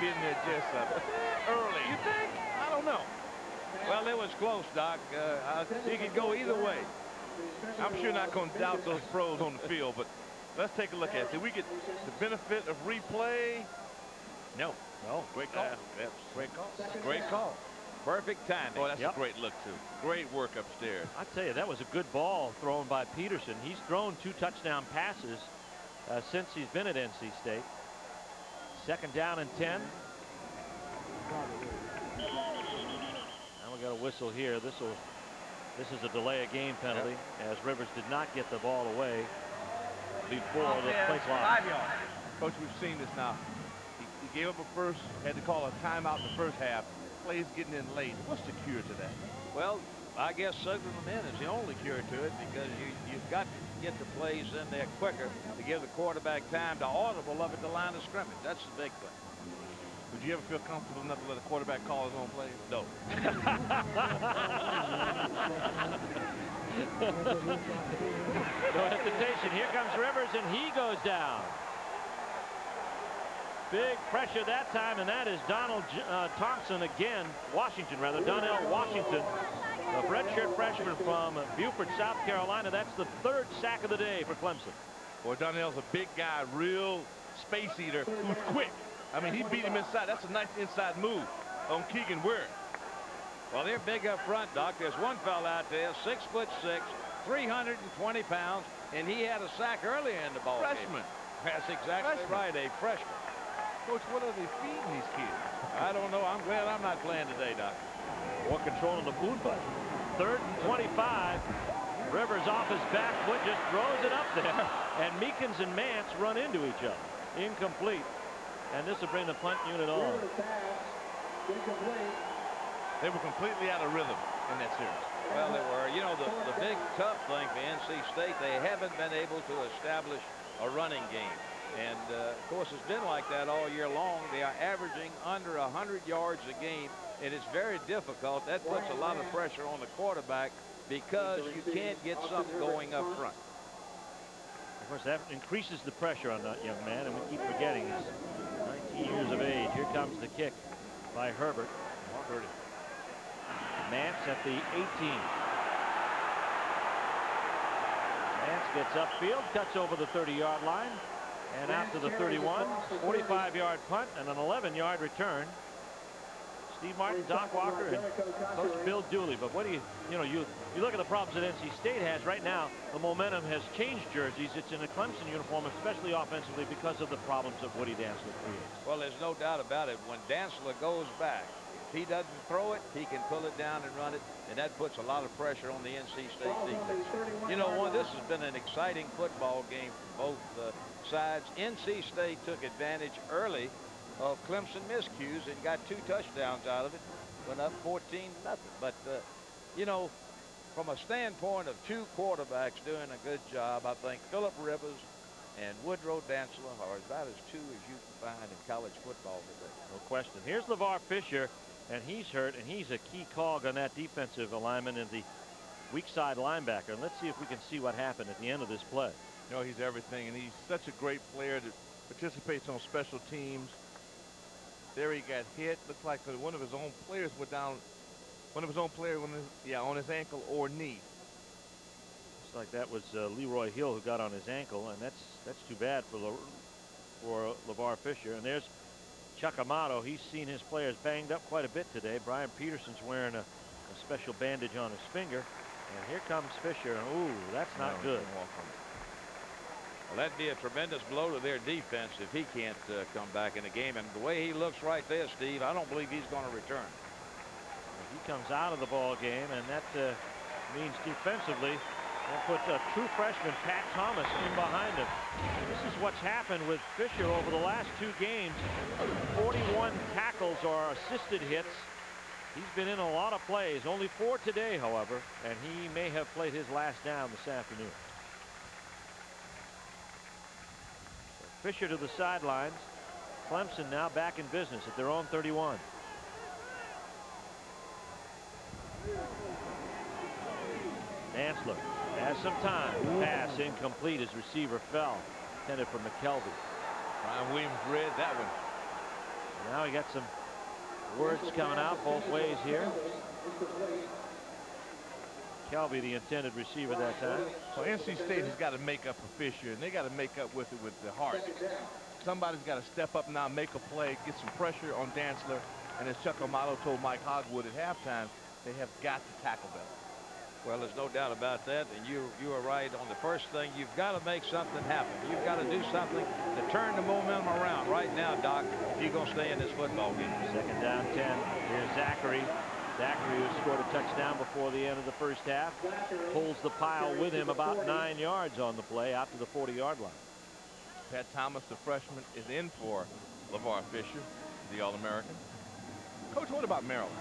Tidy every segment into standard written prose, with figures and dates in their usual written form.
getting there just early. You think? I don't know. Well, it was close, Doc. He could go either way. I'm sure not going to doubt those pros on the field, but let's take a look at it. Did we get the benefit of replay? No. No. Great call. Great call. Great call. Perfect timing. Oh, that's a great look, too. Great work upstairs. I tell you, that was a good ball thrown by Peterson. He's thrown 2 touchdown passes since he's been at NC State. 2nd down and 10. Now we got a whistle here. This is a delay of game penalty, as Rivers did not get the ball away before the play clock. 5 yards. Coach, we've seen this now. He gave up a first, had to call a timeout in the first half. Plays getting in late. What's the cure to that? Well, I guess soaking them in is the only cure to it, because you've got to get the plays in there quicker to give the quarterback time to audible up at the line of scrimmage. That's the big thing. Would you ever feel comfortable enough to let a quarterback call his own plays? No. No hesitation. Here comes Rivers, and he goes down. Big pressure that time, and that is Donald Thompson again. Washington, rather. Donnell Washington, a redshirt freshman from Beaufort, South Carolina. That's the 3rd sack of the day for Clemson. Boy, Donnell's a big guy, real space eater, who's quick. I mean, he beat him inside. That's a nice inside move on Keegan Ware. Well, they're big up front, Doc. There's one fella out there, 6'6", 320 pounds, and he had a sack earlier in the ball game. Freshman. That's exactly right, a freshman. Coach, what are they feeding these kids? I don't know. I'm glad I'm not playing today, Doc. More control on the food budget. 3rd and 25. Rivers off his back foot, just throws it up there, and Meekins and Mance run into each other. Incomplete. And this will bring the punt unit on. They were completely out of rhythm in that series. Well, they were. You know, the big tough thing for NC State, they haven't been able to establish a running game. And, of course, it's been like that all year long. They are averaging under 100 yards a game, and it's very difficult. That puts a lot of pressure on the quarterback because you can't get something going up front. Of course, that increases the pressure on that young man, and we keep forgetting he's 19 years of age. Here comes the kick by Herbert. Mance at the 18. Mance gets upfield, cuts over the 30-yard line, and out to the 31. 45-yard punt and an 11-yard return. Steve Martin, Doc Walker, and Coach Bill Dooley. But what do you look at the problems that NC State has right now. The momentum has changed jerseys. It's in a Clemson uniform, especially offensively, because of the problems of Woody Dantzler creates. Well, there's no doubt about it. When Dantzler goes back, if he doesn't throw it, he can pull it down and run it, and that puts a lot of pressure on the NC State defense. You know, this has been an exciting football game for both sides. NC State took advantage early of Clemson miscues and got 2 touchdowns out of it, went up 14-0. But, you know, from a standpoint of 2 quarterbacks doing a good job, I think Phillip Rivers and Woodrow Dantzler are about as 2 as you can find in college football today. No question. Here's LeVar Fisher, and he's hurt, and he's a key cog on that defensive alignment in the weak side linebacker. And let's see if we can see what happened at the end of this play. You know, he's everything, and he's such a great player that participates on special teams. There he got hit. Looks like one of his own players went down. One of his own players on his ankle or knee. Looks like that was Leroy Hill who got on his ankle, and that's too bad for LeVar Fisher. And there's Chuck Amato. He's seen his players banged up quite a bit today. Brian Peterson's wearing a special bandage on his finger. And here comes Fisher. Ooh, that's not good. Well, that'd be a tremendous blow to their defense if he can't come back in the game. And the way he looks right there, Steve, I don't believe he's going to return. He comes out of the ball game, and that means defensively they'll put true freshman Pat Thomas in behind him. This is what's happened with Fisher over the last 2 games. 41 tackles or assisted hits. He's been in a lot of plays. Only 4 today, however, and he may have played his last down this afternoon. Fisher to the sidelines. Clemson now back in business at their own 31. Dantzler has some time. Pass incomplete. His receiver fell. Intended for McKelvey. Ryan Williams read that one. Now we got some words coming out both ways here. Kelby, the intended receiver that time. Well, NC State has got to make up for Fisher, and they got to make up with it with the heart. Somebody's got to step up now, make a play, get some pressure on Dantzler, and as Chuck Amato told Mike Hogwood at halftime, they have got to tackle better. Well, there's no doubt about that, and you are right on the first thing. You've got to make something happen. You've got to do something to turn the momentum around right now, Doc, if you're going to stay in this football game. Second down 10. Here's Zachary. Zachary, who scored a touchdown before the end of the first half, pulls the pile with him about 9 yards on the play out to the 40-yard line. Pat Thomas, the freshman, is in for LeVar Fisher, the All-American. Coach, what about Maryland?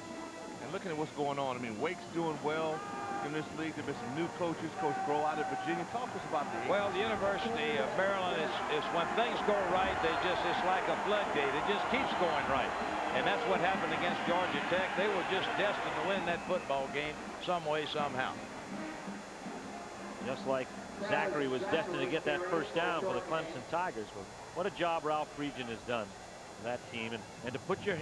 And looking at what's going on, I mean, Wake's doing well in this league. There have been some new coaches. Coach Groh out of Virginia. Talk to us about the Well, the University of Maryland is when things go right, it's like a floodgate. It just keeps going right. And that's what happened against Georgia Tech. They were just destined to win that football game some way, somehow. Just like Zachary was destined to get that first down for the Clemson Tigers. Well, what a job Ralph Friedgen has done for that team. And to put your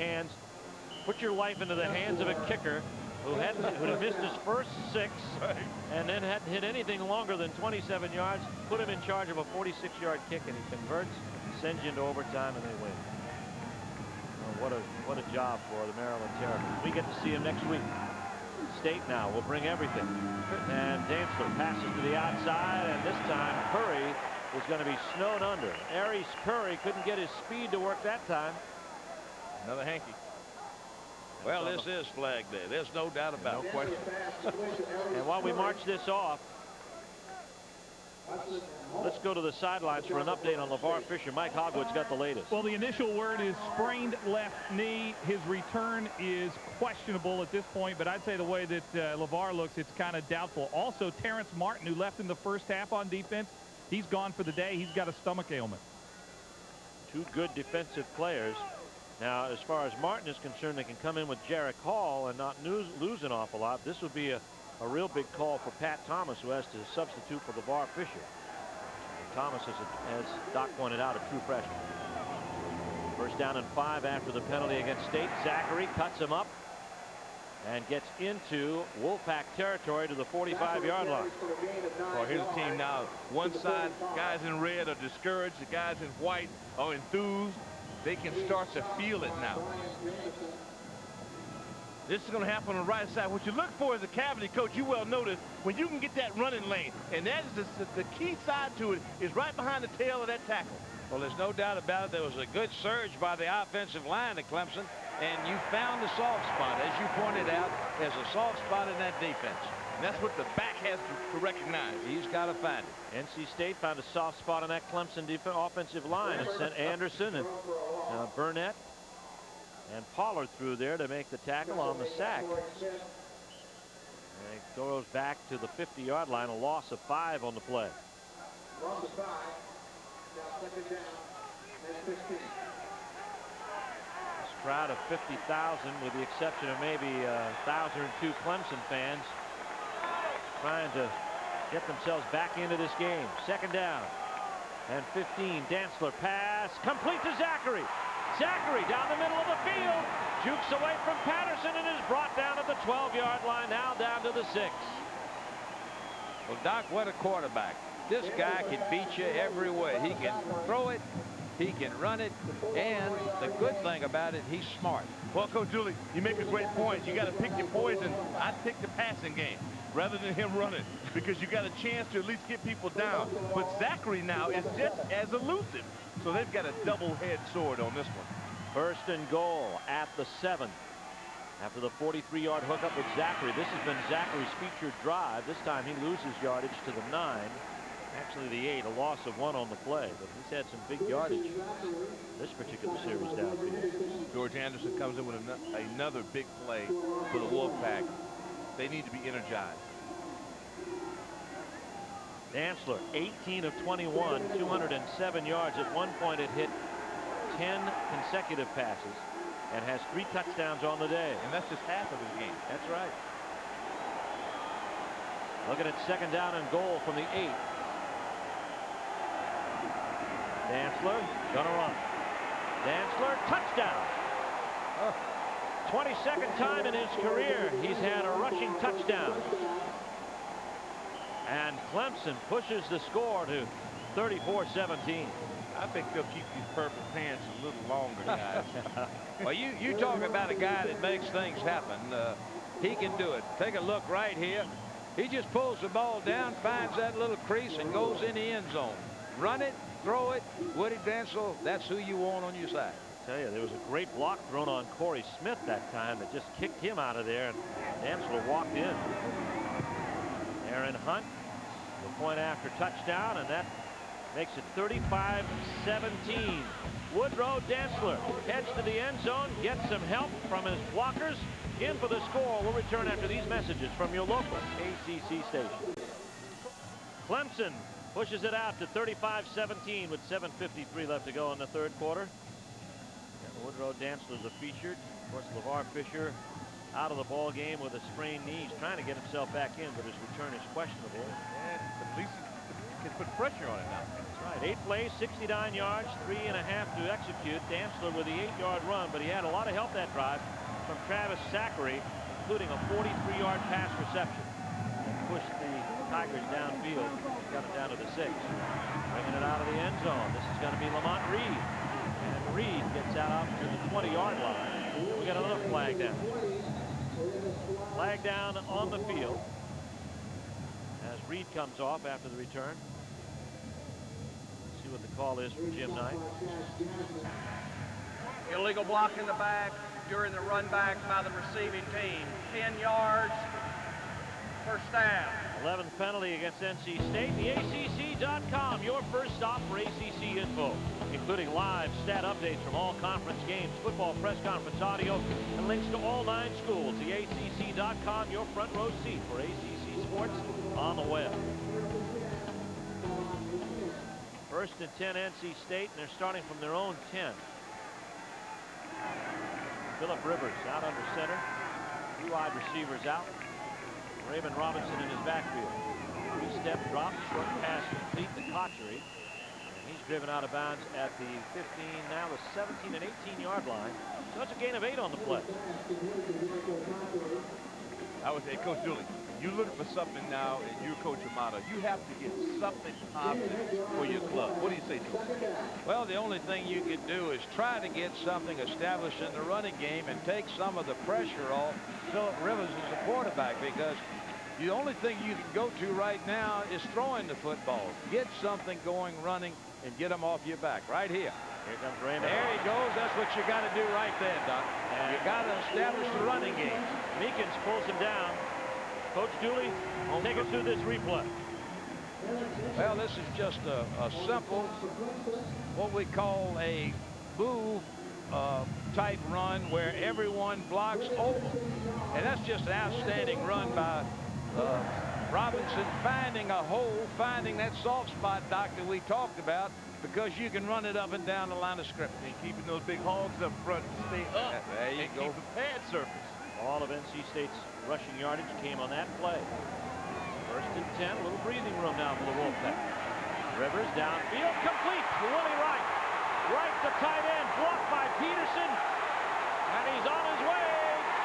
life into the hands of a kicker who had missed his first 6 and then hadn't hit anything longer than 27 yards, put him in charge of a 46-yard kick, and he converts, sends you into overtime, and they win. Well, what a job for the Maryland Terrapins. We get to see him next week. State now will bring everything. And Dantzler passes to the outside, and this time Curry is going to be snowed under. Aries Curry couldn't get his speed to work that time. Another hanky. Well, this is Flag Day. There's no doubt about it. No question. And while we march this off, let's go to the sidelines for an update on LeVar Fisher. Mike Hogwood's got the latest. Well, the initial word is sprained left knee. His return is questionable at this point, but I'd say the way that LeVar looks, it's kind of doubtful. Also, Terrence Martin, who left in the first half on defense, he's gone for the day. He's got a stomach ailment. 2 good defensive players. Now, as far as Martin is concerned, they can come in with Jarek Hall and not lose an awful lot. This would be a real big call for Pat Thomas, who has to substitute for LeVar Fisher. And Thomas is, as Doc pointed out, a true freshman. First down and 5 after the penalty against State. Zachary cuts him up and gets into Wolfpack territory to the 45-yard line. Well, here's a team now. One side, guys in red are discouraged. The guys in white are enthused. They can start to feel it now. This is going to happen on the right side. What you look for as a cavity coach, you well notice, when you can get that running lane, and that is the key side to it, is right behind the tail of that tackle. Well, there's no doubt about it. There was a good surge by the offensive line at Clemson, and you found the soft spot. As you pointed out, there's a soft spot in that defense. And that's what the back has to recognize. He's got to find it. NC State found a soft spot on that Clemson offensive line and sent Anderson and Burnett and Pollard through there to make the tackle on the sack. And it goes back to the 50-yard line, a loss of 5 on the play. Loss of 5. Now second down and 15. This crowd of 50,000, with the exception of maybe 1,002 Clemson fans, trying to get themselves back into this game. Second down and 15. Dantzler pass complete to Zachary. Zachary down the middle of the field, jukes away from Patterson and is brought down at the 12-yard line, now down to the 6. Well, Doc, what a quarterback. This guy can beat you every way. He can throw it, he can run it, and the good thing about it, he's smart. Well, Coach Dooley, you make a great point. You got to pick your poison. I'd pick the passing game rather than him running, because you got a chance to at least get people down. But Zachary now is just as elusive. So they've got a double-edged sword on this one. First and goal at the 7. After the 43-yard hookup with Zachary. This has been Zachary's featured drive. This time he loses yardage to the 9. Actually the 8, a loss of 1 on the play. But he's had some big yardage this particular series downfield. George Anderson comes in with another big play for the Wolfpack. They need to be energized. Dantzler, 18 of 21, 207 yards. At one point it hit 10 consecutive passes and has 3 touchdowns on the day. And that's just half of his game. That's right. Looking at second down and goal from the 8. Dantzler gonna run. Dantzler, touchdown. 22nd time in his career he's had a rushing touchdown. And Clemson pushes the score to 34-17. I think they'll keep these purple pants a little longer, guys. Well, you talk about a guy that makes things happen. He can do it. Take a look right here. He just pulls the ball down, finds that little crease, and goes in the end zone. Run it, throw it. Woody Dansel, that's who you want on your side. I tell you, there was a great block thrown on Corey Smith that time that just kicked him out of there, and Dansler walked in. Aaron Hunt, the point after touchdown, and that makes it 35-17. Woodrow Dansler heads to the end zone, gets some help from his blockers, in for the score. We'll return after these messages from your local ACC station. Clemson pushes it out to 35-17 with 7:53 left to go in the third quarter. And Woodrow Dansler's a featured. Of course, LeVar Fisher out of the ball game with a sprained knee. He's trying to get himself back in, but his return is questionable. Yeah, but at least he can put pressure on it now. That's right. 8 plays, 69 yards, 3.5 to execute. Dansler with the 8-yard run, but he had a lot of help that drive from Travis Zachary, including a 43-yard pass reception. And pushed the Tigers downfield, got it down to the 6. Bringing it out of the end zone. This is going to be Lamont Reed. And Reed gets out to the 20-yard line. We got another flag down. Flag down on the field as Reed comes off after the return. See what the call is from Jim Knight. Illegal block in the back during the run back by the receiving team. 10 yards, first down. 11th penalty against NC State. The ACC.com, your first stop for ACC info, including live stat updates from all conference games, football press conference audio, and links to all 9 schools. The ACC.com, your front row seat for ACC sports on the web. 1st and 10 NC State, and they're starting from their own 10. Phillip Rivers out under center. 2 wide receivers out. Raymond Robinson in his backfield. 3-step drop, short pass complete to Cotchery. And he's driven out of bounds at the 15, now the 17 and 18-yard line. So it's a gain of 8 on the play. I would say, Coach Dooley, you're looking for something now, and you're Coach Amato. You have to get something positive for your club. What do you say, Dooley? Well, the only thing you can do is try to get something established in the running game and take some of the pressure off Phillip Rivers as the quarterback, because the only thing you can go to right now is throwing the football. Get something going running and get them off your back right here. Here comes Raymond. There he goes. That's what you got to do right there, Doc. And you got to establish the running game. Meekins pulls him down. Coach Dooley, take us through this replay. Well, this is just a simple, what we call a move type run where everyone blocks over. And that's just an outstanding run by Robinson, finding a hole, finding that soft spot, Doc, that we talked about, because you can run it up and down the line of scrimmage. And keeping those big hogs up front to stay up. There you and go. keep the pad surface. All of NC State's rushing yardage came on that play. 1st and 10, a little breathing room now for the Wolfpack. Rivers downfield, complete to Willie Wright. Wright the tight end, blocked by Peterson, and he's on his way.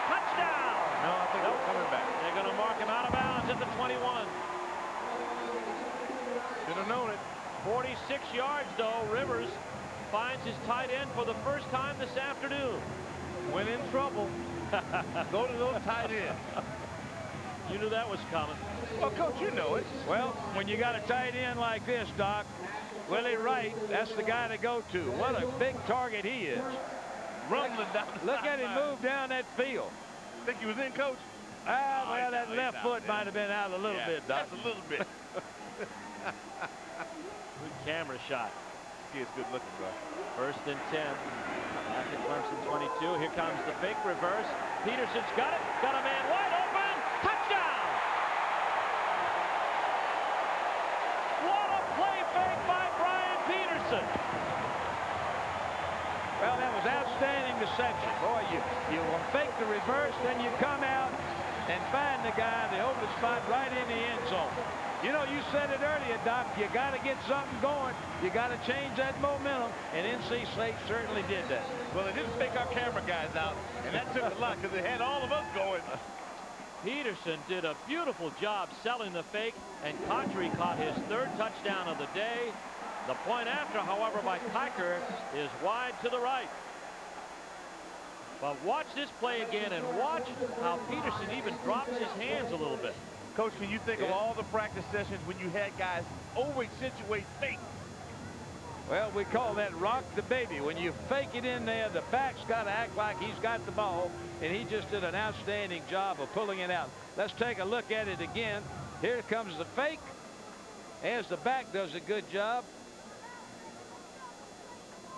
Touchdown! No, I think they're coming back. They're going to mark him out of bounds at the 21. Should have known it. 46 yards, though. Rivers finds his tight end for the first time this afternoon. When in trouble, go to those tight ends. You knew that was coming. Well, Coach, you know it. Well, when you got a tight end like this, Doc, Willie Wright, that's the guy to go to. What a big target he is. Rumbling down the Look at him move down that field. Think he was in, Coach? Ah, well, he's that out, left he's foot out, might have been out a little bit, Doc. Just a little bit. Good camera shot. Kid's good looking, bro. 1st and 10. Back at Clemson 22. Here comes the fake reverse. Peterson's got it. Got a man wide open. Touchdown! What a play fake by Brian Peterson. Well, that was outstanding deception. Boy, you fake the reverse, then you come out and find the guy in the open spot right in the end zone. You know, you said it earlier, Doc, you got to get something going. You got to change that momentum, and NC State certainly did that. Well, it didn't fake our camera guy guys out, and that took a lot because it had all of us going. Peterson did a beautiful job selling the fake, and Cotchery caught his 3rd touchdown of the day. The point after, however, by Kiker is wide to the right. But watch this play again, and watch how Peterson even drops his hands a little bit. Coach, can you think of all the practice sessions when you had guys over-accentuate fake? Well, we call that rock the baby. When you fake it in there, the back's got to act like he's got the ball, and he just did an outstanding job of pulling it out. Let's take a look at it again. Here comes the fake, as the back does a good job.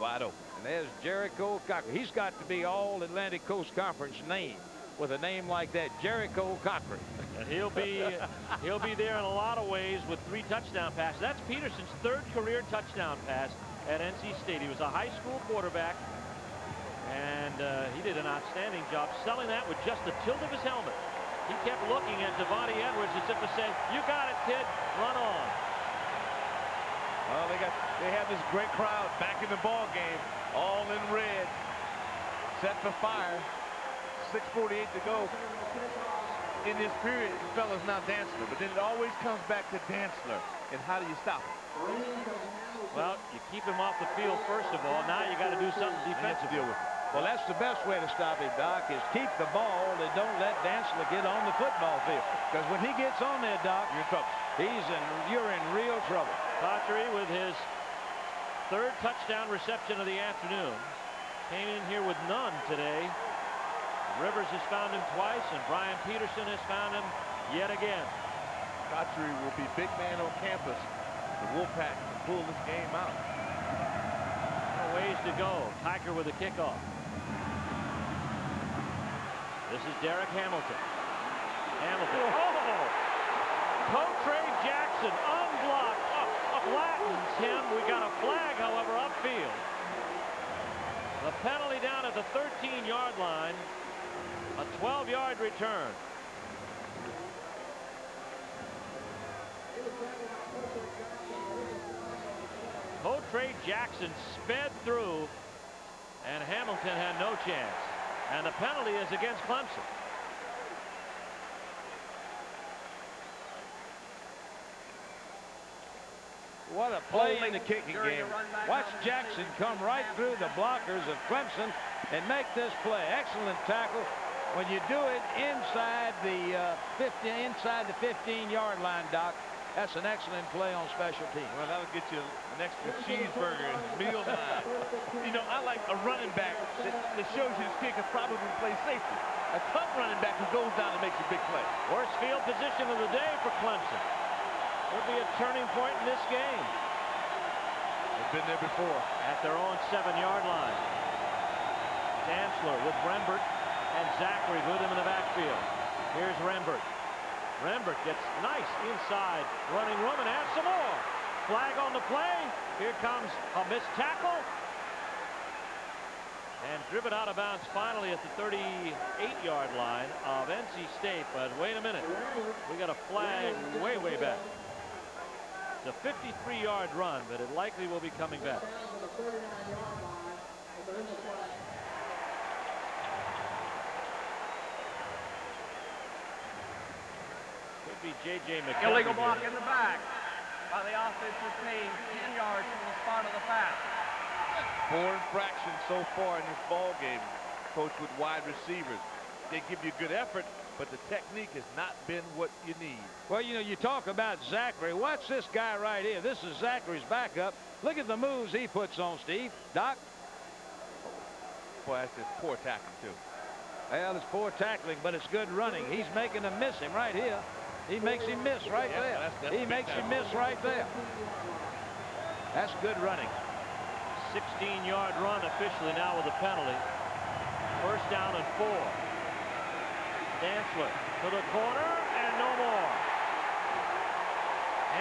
Wide open. And there's Jericho Cochran. He's got to be all Atlantic Coast Conference name with a name like that, Jericho Cochran. And he'll be there in a lot of ways with 3 touchdown passes. That's Peterson's 3rd career touchdown pass at NC State. He was a high school quarterback, and he did an outstanding job selling that with just the tilt of his helmet. He kept looking at Devontae Edwards as if to say, "You got it, kid. Run on." Well, they have this great crowd back in the ball game, all in red, set for fire. 6:48 to go. In this period, the fella's now Dantzler, but then it always comes back to Dantzler. And how do you stop him? Well, you keep him off the field first of all. Now you got to do something defensively. Well, that's the best way to stop him, Doc, is keep the ball and don't let Dantzler get on the football field. Because when he gets on there, Doc, you're in trouble. You're in real trouble. Cotchery with his 3rd touchdown reception of the afternoon. Came in here with none today. Rivers has found him twice, and Brian Peterson has found him yet again. Cotchery will be big man on campus. The Wolfpack can pull this game out. A ways to go. Kiker with a kickoff. This is Derek Hamilton. Oh! Cotrey Jackson unblocked. Flattens him. We got a flag, however, upfield. The penalty down at the 13-yard line. A 12-yard return. Cotrey Jackson sped through, and Hamilton had no chance. And the penalty is against Clemson. What a play in the kicking game. Watch Jackson come right through the blockers of Clemson and make this play. Excellent tackle. When you do it inside the 15-yard line, Doc, that's an excellent play on special teams. Well, that'll get you an extra cheeseburger and meal time. You know, I like a running back that shows you this kid can probably play safety. A tough running back who goes down and makes a big play. Worst field position of the day for Clemson. Will be a turning point in this game. They've been there before. At their own 7-yard line. Dantzler with Rembert and Zachary with him in the backfield. Here's Rembert. Rembert gets nice inside running room and adds some more. Flag on the play. Here comes a missed tackle. And driven out of bounds finally at the 38-yard line of NC State. But wait a minute. We got a flag way, way back. It's a 53-yard run, but it likely will be coming back. Could be J.J. McKelvey. Illegal block in the back by the offensive team, 10 yards from the spot of the pass. 4 infractions so far in this ball game, Coach, with wide receivers. They give you good effort, but the technique has not been what you need. Well, you know, you talk about Zachary. Watch this guy right here. This is Zachary's backup. Look at the moves he puts on, Steve. Doc? Boy, that's just poor tackling, too. Well, it's poor tackling, but it's good running. He's making him miss him right here. He makes him miss right there. He makes him miss right there. That's good running. 16-yard run officially now with a penalty. First down and 4. Dantzler to the corner and no more.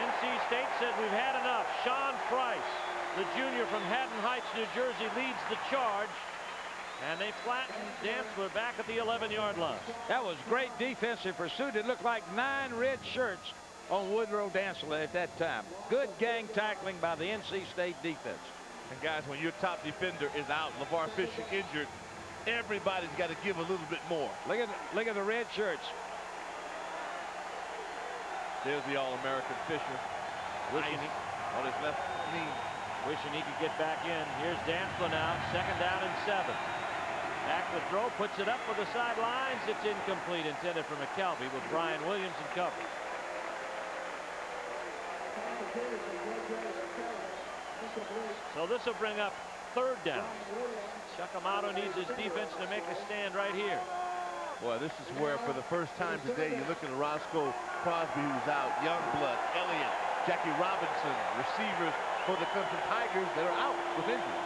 NC State said we've had enough. Sean Price, the junior from Haddon Heights, New Jersey, leads the charge. And they flatten Dantzler back at the 11-yard line. That was great defensive pursuit. It looked like 9 red shirts on Woodrow Dantzler at that time. Good gang tackling by the NC State defense. And guys, when your top defender is out, LeVar Fisher injured, Everybody's got to give a little bit more. Look at the red shirts. There's the All-American Fisher. Wishing On his left knee. Wishing he could get back in. Here's Dantzler now. 2nd down and 7. Back to throw. Puts it up for the sidelines. It's incomplete. Intended for McKelvey with Brian Williams in cover. So this will bring up 3rd down. Chuck Amato needs his defense to make a stand right here. Boy, this is where for the first time today you look at Roscoe Crosby, who's out, Youngblood, Elliott, Jackie Robinson, receivers for the Clemson Tigers that are out with injury.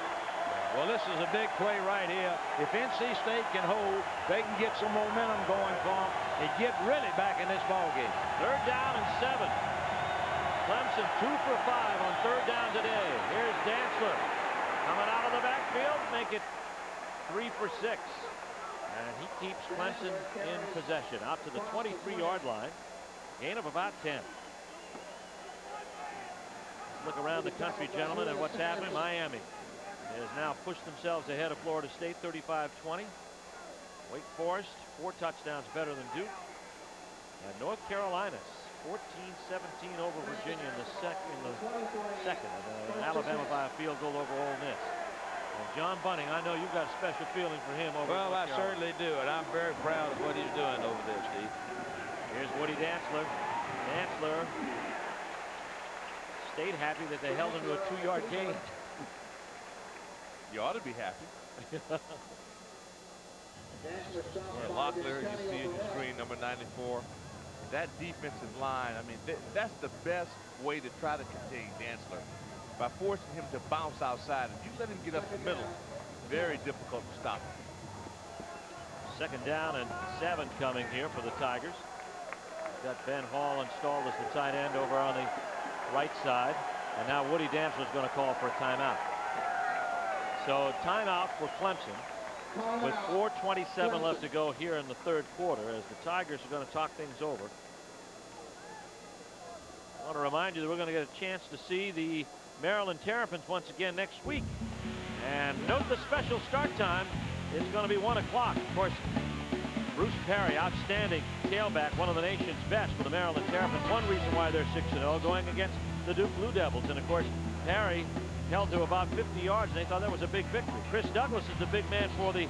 Well, this is a big play right here. If NC State can hold, they can get some momentum going for them and get really back in this ball game. 3rd down and 7. Clemson 2 for 5 on 3rd down today. Here's Dantzler coming out of the backfield, make it 3 for 6. And he keeps Clemson in possession out to the 23-yard line. Gain of about 10. Let's look around the country, gentlemen, at what's happening. Miami has now pushed themselves ahead of Florida State 35-20. Wake Forest 4 touchdowns better than Duke. And North Carolina 14-17 over Virginia in the second. And Alabama by a field goal over Ole Miss. And John Bunting, I know you've got a special feeling for him over Well, I certainly do, and I'm very proud of what he's doing over there, Steve. Here's Woody Dantzler. Dantzler stayed happy that they held him to a 2-yard gain. You ought to be happy. Yeah, Locklear, you see in your screen, number 94. That defensive line, I mean, that's the best way to try to contain Dantzler, by forcing him to bounce outside. If you let him get up the middle, very difficult to stop him. 2nd down and 7 coming here for the Tigers. Got Ben Hall installed as the tight end over on the right side. And now Woody Dantzler is going to call for a timeout. So timeout for Clemson with 4:27 left to go here in the 3rd quarter as the Tigers are going to talk things over. I want to remind you that we're going to get a chance to see the Maryland Terrapins once again next week. And note the special start time. It's going to be 1 o'clock. Of course, Bruce Perry, outstanding tailback, one of the nation's best for the Maryland Terrapins. One reason why they're 6-0 going against the Duke Blue Devils. And of course, Perry held to about 50 yards, and they thought that was a big victory. Chris Douglas is the big man for the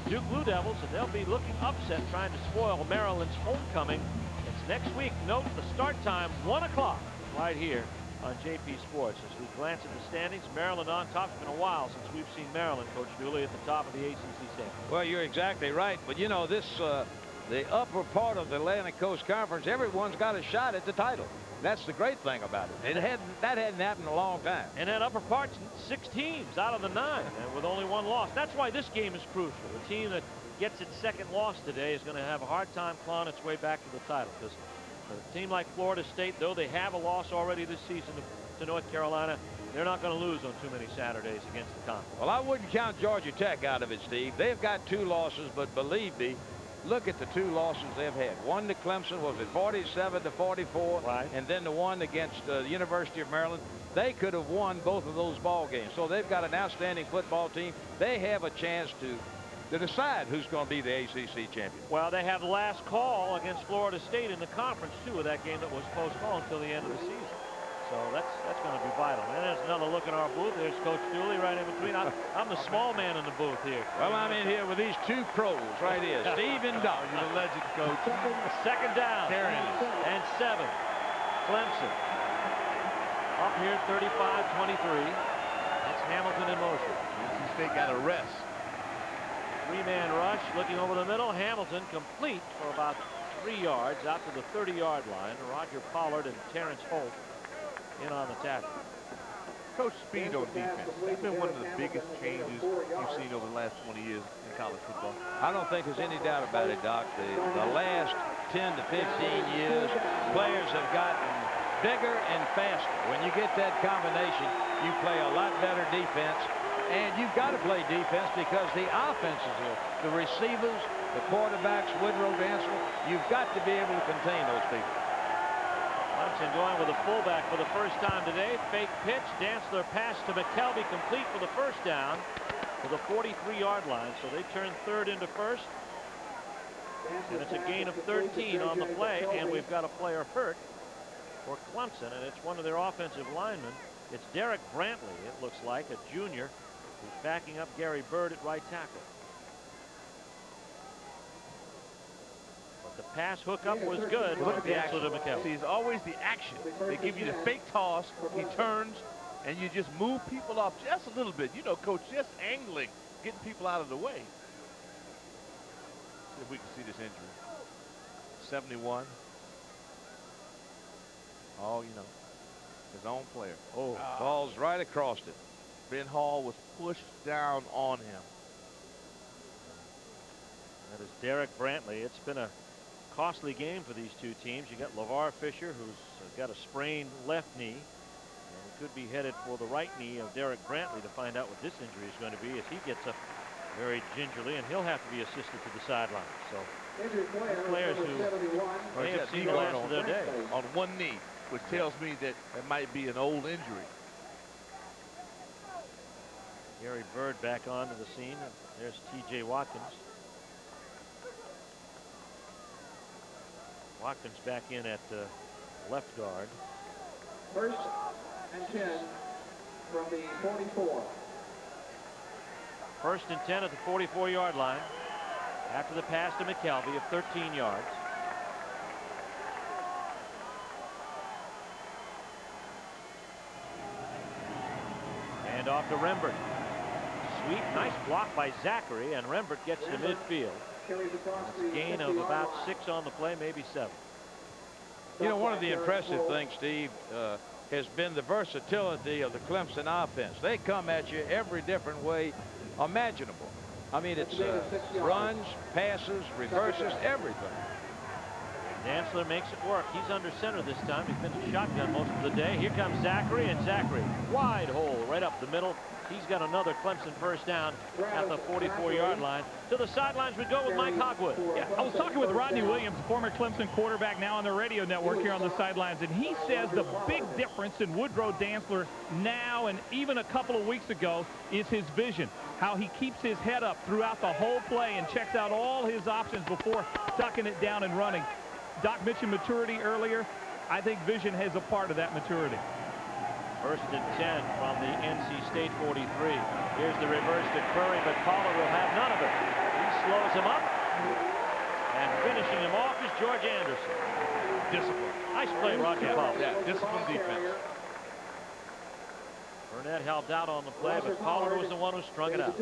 Duke Blue Devils, and they'll be looking upset, trying to spoil Maryland's homecoming. It's next week. Note the start time, 1 o'clock, right here on JP Sports. As we glance at the standings, Maryland on top. It's been a while since we've seen Maryland, Coach Dooley, at the top of the ACC standings. Well, you're exactly right. But, you know, this the upper part of the Atlantic Coast Conference, everyone's got a shot at the title. That's the great thing about it. That hadn't happened in a long time. And that upper part's 6 teams out of the 9, and with only 1 loss. That's why this game is crucial. The team that gets its 2nd loss today is going to have a hard time clawing its way back to the title, because a team like Florida State, though they have a loss already this season to North Carolina, they're not going to lose on too many Saturdays against the conference. Well, I wouldn't count Georgia Tech out of it, Steve. They've got 2 losses, but believe me, look at the 2 losses they've had. One to Clemson, was it 47-44, right, and then the one against the University of Maryland. They could have won both of those ball games. So they've got an outstanding football team. They have a chance to decide who's going to be the ACC champion. Well, they have the last call against Florida State in the conference, too, of that game that was postponed until the end of the season. So that's going to be vital. And there's another look in our booth. There's Coach Dooley right in between. I'm the small man in the booth here. Well, I'm in here with these 2 pros right here, Steve and Doc. You're the legend, Coach. 2nd down and 7. Clemson up here 35-23. It's Hamilton in motion. NC State got a rest. 3-man rush, looking over the middle. Hamilton complete for about 3 yards out to the 30-yard line. Roger Pollard and Terrence Holt in on the tackle. Coach, speed on defense. That's been one of the biggest changes you've seen over the last 20 years in college football. I don't think there's any doubt about it, Doc. The last 10 to 15 years, players have gotten bigger and faster. When you get that combination, you play a lot better defense. And you've got to play defense because the offenses, the receivers, the quarterbacks, Woodrow, Dantzler, you've got to be able to contain those people. Clemson going with a fullback for the first time today. Fake pitch. Dantzler pass to McKelvey, complete for the 1st down. to the 43-yard line. So they turn third into first. And it's a gain of 13 on the play. And we've got a player hurt for Clemson. And it's one of their offensive linemen. It's Derek Brantley, it looks like, a junior, who's backing up Gary Bird at right tackle. But the pass hookup was good. Look at the action. To McKelvey. See, it's always the action. They give you the fake toss, he turns, and you just move people off just a little bit. You know, Coach, just angling, getting people out of the way. See if we can see this injury. 71. Oh, you know, his own player. Oh, falls right across it. Ben Hall was pushed down on him. That is Derek Brantley. It's been a costly game for these two teams. You got LeVar Fisher, who's got a sprained left knee, and could be headed for the right knee of Derek Brantley to find out what this injury is going to be as he gets up very gingerly, and he'll have to be assisted to the sideline. So players who may have seen the last of their day. On one knee, which tells me that it might be an old injury. Gary Bird back onto the scene, and there's T.J. Watkins. Watkins back in at left guard. 1st and 10 from the 44. 1st and 10 at the 44-yard line after the pass to McKelvey of 13 yards. And off to Rembert. Sweep, nice block by Zachary, and Rembert gets to midfield. Gain of about 6 on the play, maybe 7. You know, one of the impressive things, Steve, has been the versatility of the Clemson offense. They come at you every different way imaginable. I mean, it's runs, passes, reverses, everything. Dantzler makes it work. He's under center this time. He's been in shotgun most of the day. Here comes Zachary, and Zachary, wide hole right up the middle. He's got another Clemson first down at the 44-yard line. To the sidelines we go with Mike Hogwood. Yeah, I was talking with Rodney Williams, former Clemson quarterback, now on the radio network here on the sidelines, and he says the big difference in Woodrow Dantzler now and even a couple of weeks ago is his vision, how he keeps his head up throughout the whole play and checks out all his options before ducking it down and running. Doc mentioned maturity earlier. I think vision has a part of that maturity. 1st and 10 from the NC State 43. Here's the reverse to Curry, but Pollard will have none of it. He slows him up, and finishing him off is George Anderson. Discipline. Nice play, Roger Pollard. Yeah, discipline defense. Burnett helped out on the play, but Pollard was the one who strung it out.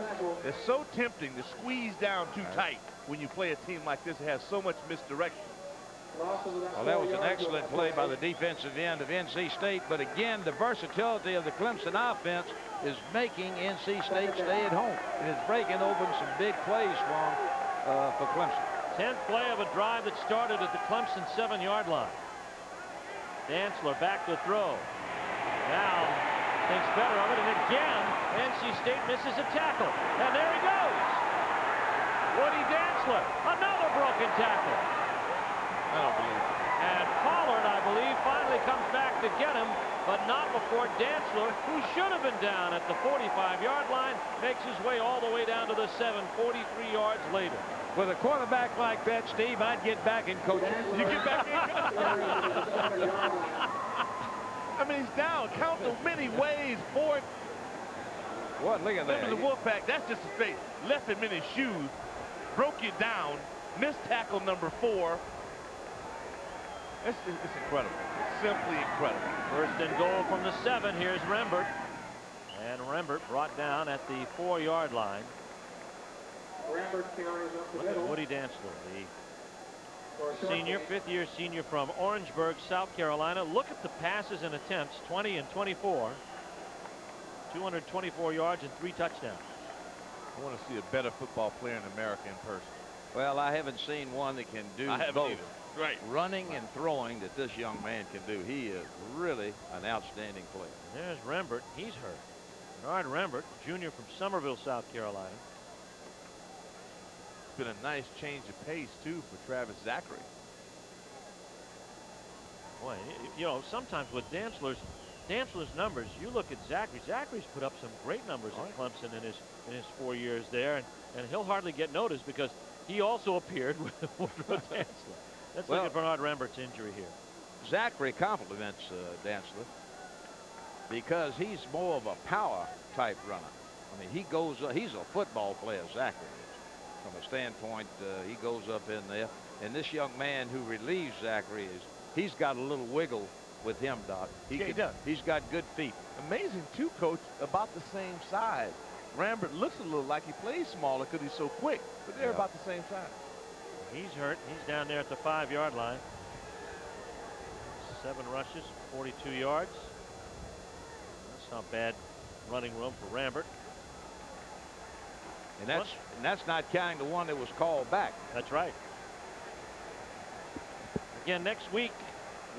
It's so tempting to squeeze down too tight when you play a team like this that has so much misdirection. Well, that was an excellent play by the defensive end of NC State. But again, the versatility of the Clemson offense is making NC State stay at home. And it's breaking open some big plays for Clemson. 10th play of a drive that started at the Clemson 7-yard line. Dantzler back to throw. Now thinks better of it, and again, NC State misses a tackle. And there he goes. Woody Dantzler, another broken tackle. I don't believe it. And Pollard, I believe, finally comes back to get him, but not before Dantzler, who should have been down at the 45-yard line, makes his way all the way down to the 7, 43 yards later. With a quarterback like that, Steve, I'd get back in coaching. You get back in. I mean, he's down. Count the many ways forward. What? Look at that. Remember the Wolfpack, that's just a straight. Left him in his shoes, broke you down, missed tackle number 4. It's incredible. It's simply incredible. 1st and goal from the 7. Here's Rembert. And Rembert brought down at the 4-yard line. Look at Woody Dantzler, the senior, 5th-year senior from Orangeburg, South Carolina. Look at the passes and attempts, 20 and 24. 224 yards and 3 touchdowns. I want to see a better football player in America in person. Well, I haven't seen one that can do both. Right. Running and throwing that this young man can do. He is really an outstanding player. There's Rembert. He's hurt. Bernard Rembert, junior from Somerville, South Carolina. It's been a nice change of pace, too, for Travis Zachary. Boy, you know, sometimes with Dantzler's Dantzler's numbers, you look at Zachary. Zachary's put up some great numbers at Clemson in his 4 years there, and he'll hardly get noticed because he also appeared with Woodrow Dantzler. Let's look at Bernard Rambert's injury here. Zachary compliments Dantzler because he's more of a power type runner. I mean, he goes. He's a football player, Zachary is. From a standpoint, he goes up in there. And this young man who relieves Zachary he's got a little wiggle with him, Doc. He does. He's got good feet. Amazing too, Coach. About the same size. Rambert looks a little like he plays smaller because he's so quick, but they're about the same size. He's hurt. He's down there at the 5-yard line. 7 rushes, 42 yards. That's not bad running room for Rambert. And that's not counting the one that was called back. That's right. Again, next week,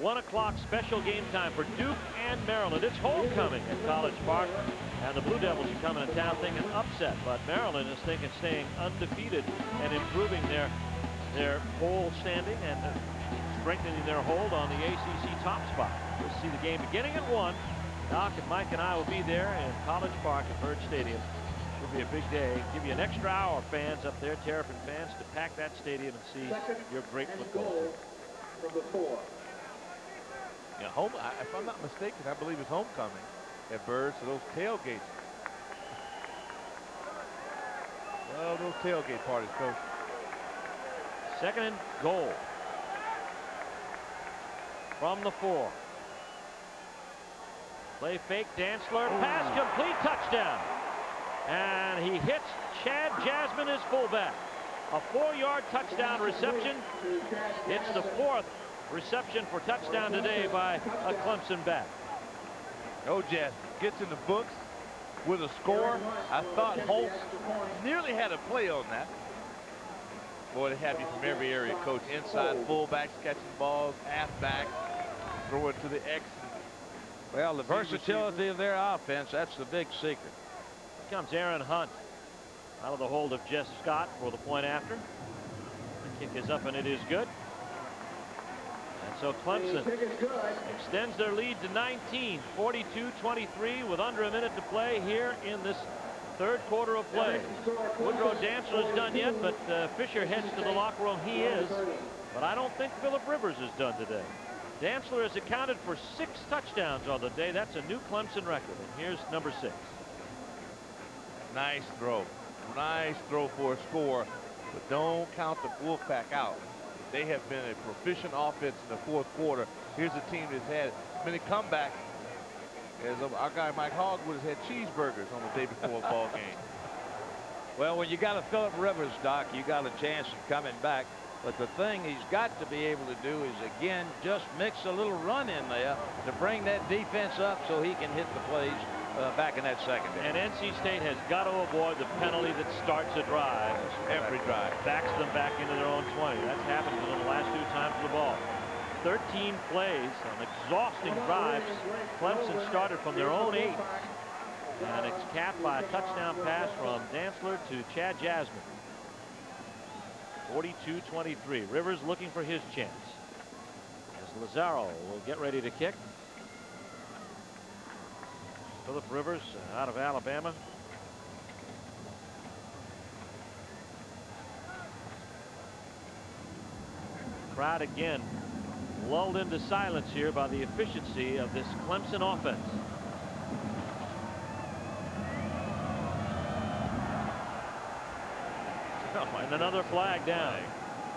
1 o'clock special game time for Duke and Maryland. It's homecoming at College Park, and the Blue Devils are coming to town thinking upset, but Maryland is thinking staying undefeated and improving their bowl standing and strengthening their hold on the ACC top spot. We'll see the game beginning at 1. Doc and Mike and I will be there in College Park at Bird Stadium. It'll be a big day. Give you an extra hour, fans up there, Terrapin fans, to pack that stadium and see your great football team. Number 4. Yeah, if I'm not mistaken, I believe it's homecoming at Bird, so those tailgates. Well, those tailgate parties, Coach. 2nd and goal. From the 4. Play fake, Dantzler, pass complete, touchdown. And he hits Chad Jasmine, his fullback. A 4-yard touchdown reception. It's the 4th reception for touchdown today by a Clemson back. Oh, Jasmine gets in the books with a score. I thought Holtz nearly had a play on that. Boy, they have you from every area, Coach. Inside fullbacks catching balls, halfback, throw it to the X. Well, the versatility of their offense, that's the big secret. Here comes Aaron Hunt out of the hold of Jess Scott for the point after. The kick is up and it is good. And so Clemson extends their lead to 19, 42-23 with under a minute to play here in this 3rd quarter of play. Woodrow Dantzler is done yet, but Fisher heads to the locker room. He is, but I don't think Phillip Rivers is done today. Dantzler has accounted for 6 touchdowns on the day. That's a new Clemson record. And here's number 6. Nice throw. Nice throw for a score, but don't count the Wolfpack out. They have been a proficient offense in the 4th quarter. Here's a team that's had many comebacks. As our guy Mike Hogwood has had cheeseburgers on the day before a ball game. Well, when you got a Phillip Rivers, Doc, you got a chance of coming back. But the thing he's got to be able to do is, again, just mix a little run in there to bring that defense up so he can hit the plays back in that secondary. And NC State has got to avoid the penalty that starts a drive. Every drive. Backs them back into their own 20. That's happened to them the last 2 times with the ball. 13 plays on exhausting drives. Clemson started from their own 8. And it's capped by a touchdown pass from Dantzler to Chad Jasmine. 42-23. Rivers looking for his chance. As Lazaro will get ready to kick. Phillip Rivers out of Alabama. Crowd again lulled into silence here by the efficiency of this Clemson offense. And another flag down.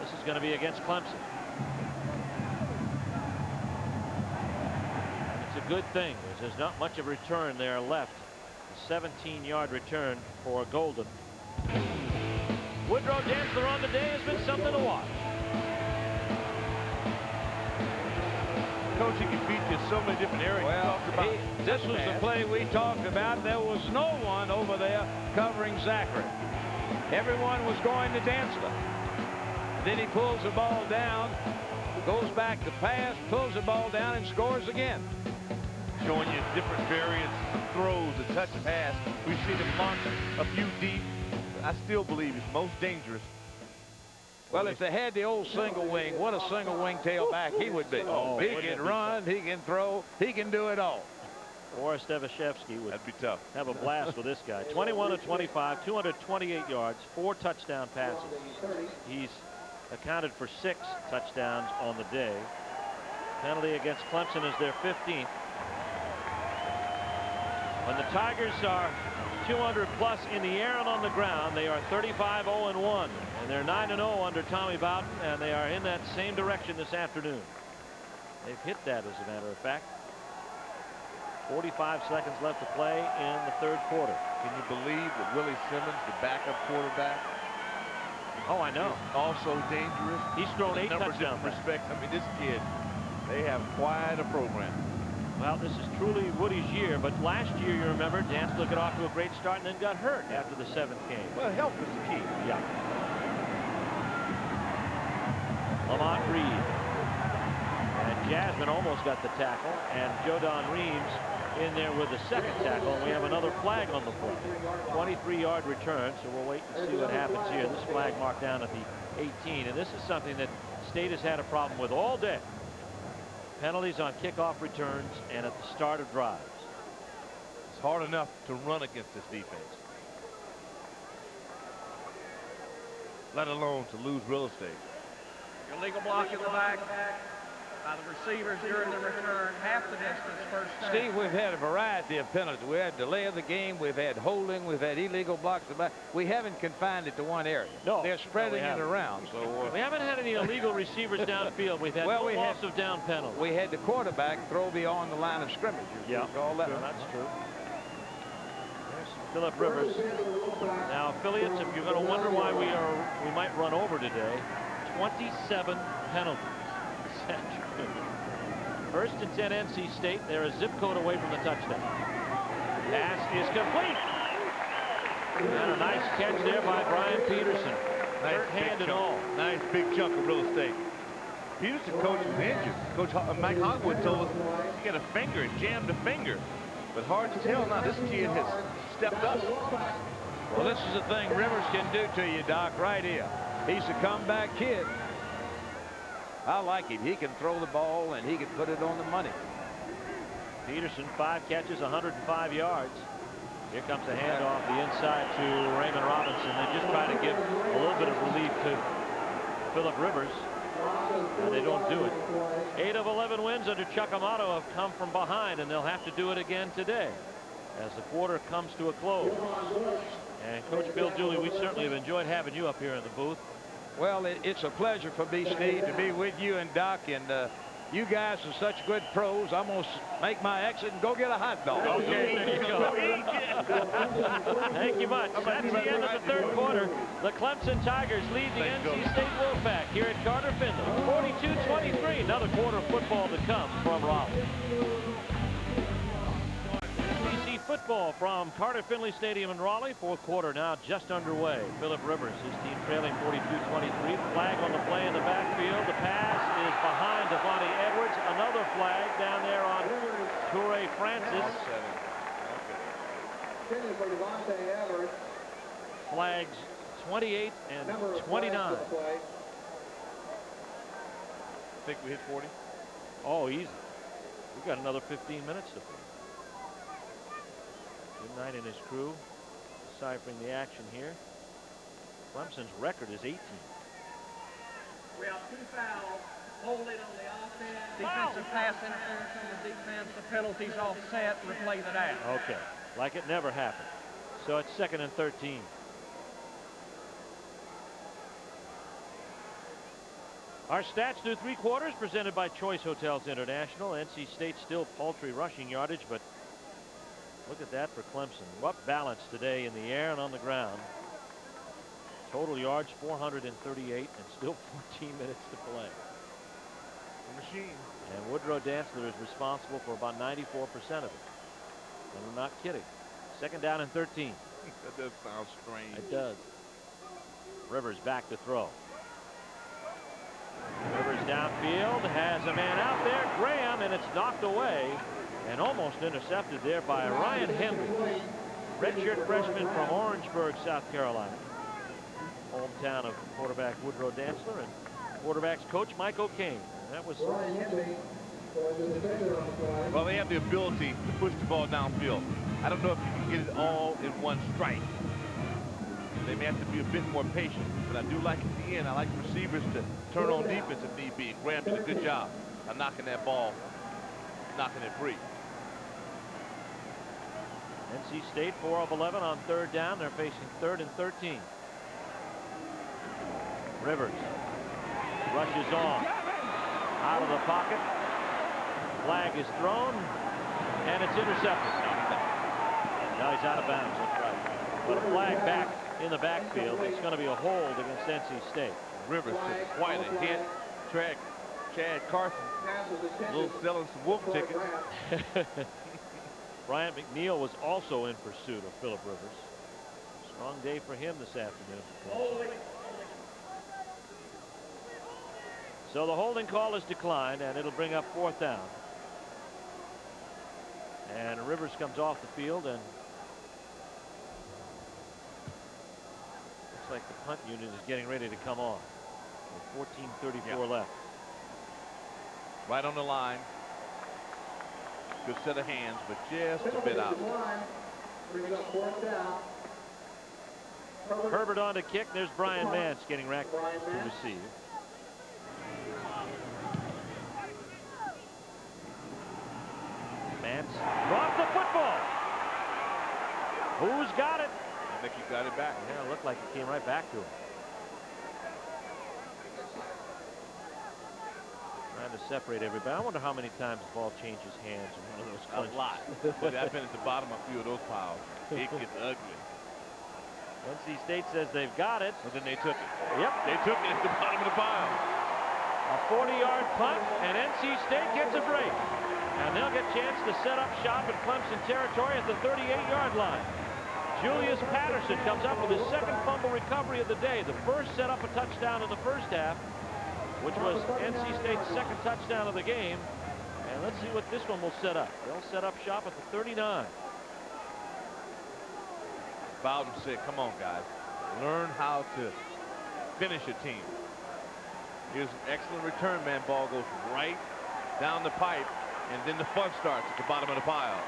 This is going to be against Clemson. And it's a good thing, because there's not much of a return there left. A 17-yard return for Golden. Woodrow Dantzler on the day has been something to watch. Coach, he can beat you in so many different areas. Well, this was the play we talked about. There was no one over there covering Zachary. Everyone was going to Dantzler. Then he pulls the ball down, goes back to pass, pulls the ball down, and scores again. Showing you different variants of throws, a touch pass. We've seen him launch a few deep. I still believe he's most dangerous. Well, if they had the old single wing, what a single wing tailback he would be. Oh, he can run, he can throw, he can do it all. or Stevashevsky would That'd be tough. have a blast with this guy. 21 of 25, 228 yards, 4 touchdown passes. He's accounted for 6 touchdowns on the day. Penalty against Clemson is their 15th. When the Tigers are 200 plus in the air and on the ground, they are 35-0-1, and they're 9-0 under Tommy Bowden, and they are in that same direction this afternoon. They've hit that, as a matter of fact. 45 seconds left to play in the third quarter. Can you believe that Willie Simmons, the backup quarterback, oh, I know, also dangerous? He's thrown 8 touchdowns. Respect. I mean, this kid, they have quite a program. Well, this is truly Woody's year, but last year, you remember, Dantzler got off to a great start and then got hurt after the 7th game. Well, health is the key. Yeah. Lamont Reed. And Jasmine almost got the tackle, and Jodon Reeves in there with the 2nd tackle, and we have another flag on the play. 23-yard return, so we'll wait and see what happens here. This flag marked down at the 18, and this is something that State has had a problem with all day. Penalties on kickoff returns and at the start of drives. It's hard enough to run against this defense, let alone to lose real estate. Illegal block in the back by the receivers during the return, half the distance, first down. Steve, we've had a variety of penalties. We had delay of the game, we've had holding, we've had illegal blocks. We haven't confined it to one area. No, they're spreading it around. So we haven't had any illegal receivers downfield. We've had no loss of down penalties. We had the quarterback throw beyond the line of scrimmage. Yeah, all that. That's true. There's Phillip Rivers. Now, affiliates, if you're going to wonder why we might run over today, 27 penalties. First and 10 NC State. They're a zip code away from the touchdown. Pass is complete. And a nice catch there by Brian Peterson. Third hand and all. Nice big chunk of real estate. Peterson, coach, was injured. Coach Mike Hogwood told us he got a finger, jammed a finger. But hard to tell now. This kid has stepped up. Well, this is the thing Rivers can do to you, Doc, right here. He's a comeback kid. I like him. He can throw the ball and he can put it on the money. Peterson, 5 catches, 105 yards. Here comes the handoff the inside to Raymond Robinson. They just try to give a little bit of relief to Phillip Rivers, and they don't do it. 8 of 11 wins under Chuck Amato have come from behind, and they'll have to do it again today as the quarter comes to a close. And Coach Bill Dooley, we certainly have enjoyed having you up here in the booth. Well, it's a pleasure for me, Steve, to be with you and Doc, and you guys are such good pros. I'm going to make my exit and go get a hot dog. Okay, there you go. Thank you much. That's the end of the third quarter. The Clemson Tigers lead the NC State Wolfpack here at Carter Finley. 42-23. Another quarter of football to come from Raleigh. SEC football from Carter Finley Stadium in Raleigh. Fourth quarter now just underway. Phillip Rivers, his team trailing 42-23. Flag on the play in the backfield. The pass is behind Devontae Edwards. Another flag down there on Toure Francis. Flags 28 and 29. Think we hit 40? Oh, easy. We've got another 15 minutes to play. Good night and his crew deciphering the action here. Clemson's record is 18. We have 2 fouls. Holding on the offense. Defensive pass interference on the defense. The penalties offset. Replay the down. Okay. Like it never happened. So it's 2nd and 13. Our stats through 3 quarters presented by Choice Hotels International. NC State still paltry rushing yardage, but look at that for Clemson. What balance today in the air and on the ground. Total yards 438 and still 14 minutes to play. The machine. And Woodrow Dantzler is responsible for about 94% of it. And I'm not kidding. 2nd down and 13. That does sound strange. It does. Rivers back to throw. Rivers downfield, has a man out there, Graham, and it's knocked away and almost intercepted there by Ryan Hendricks, redshirt freshman from Orangeburg, South Carolina. Hometown of quarterback Woodrow Dantzler and quarterback's coach Mike O'Kane. That was Well, they have the ability to push the ball downfield. I don't know if you can get it all in one strike. They may have to be a bit more patient, but I do like at the end, I like the receivers to turn on defense if need be. And Graham did a good job of knocking that ball, knocking it free. NC State 4 of 11 on 3rd down. They're facing 3rd and 13. Rivers rushes on out of the pocket. Flag is thrown, and it's intercepted. Now he's out of bounds. But a flag back in the backfield. It's going to be a hold against NC State. Rivers took quite a hit. Chad Carson, a little selling some wolf tickets. Bryant McNeil was also in pursuit of Phillip Rivers. Strong day for him this afternoon. So the holding call is declined, and it'll bring up 4th down. And Rivers comes off the field, and looks like the punt unit is getting ready to come on. 14:34 left. Right on the line. Good set of hands, but just a bit out. Herbert on to kick. There's Brian Mance getting racked to receive. Mance dropped the football. Who's got it? I think he got it back. Yeah, it looked like it came right back to him. Trying to separate everybody. I wonder how many times the ball changes hands in one of those clinches. A lot. But I've been at the bottom of a few of those piles. It gets ugly. NC State says they've got it. But then they took it. Yep. They took it at the bottom of the pile. A 40-yard punt, and NC State gets a break. And they'll get a chance to set up shop in Clemson territory at the 38-yard line. Julius Patterson comes up with his 2nd fumble recovery of the day. The first set up a touchdown in the first half, which was NC State's 2nd touchdown of the game. And let's see what this one will set up. They'll set up shop at the 39. Bowden said, come on, guys. Learn how to finish a team. Here's an excellent return, man. Ball goes right down the pipe, and then the fun starts at the bottom of the pile.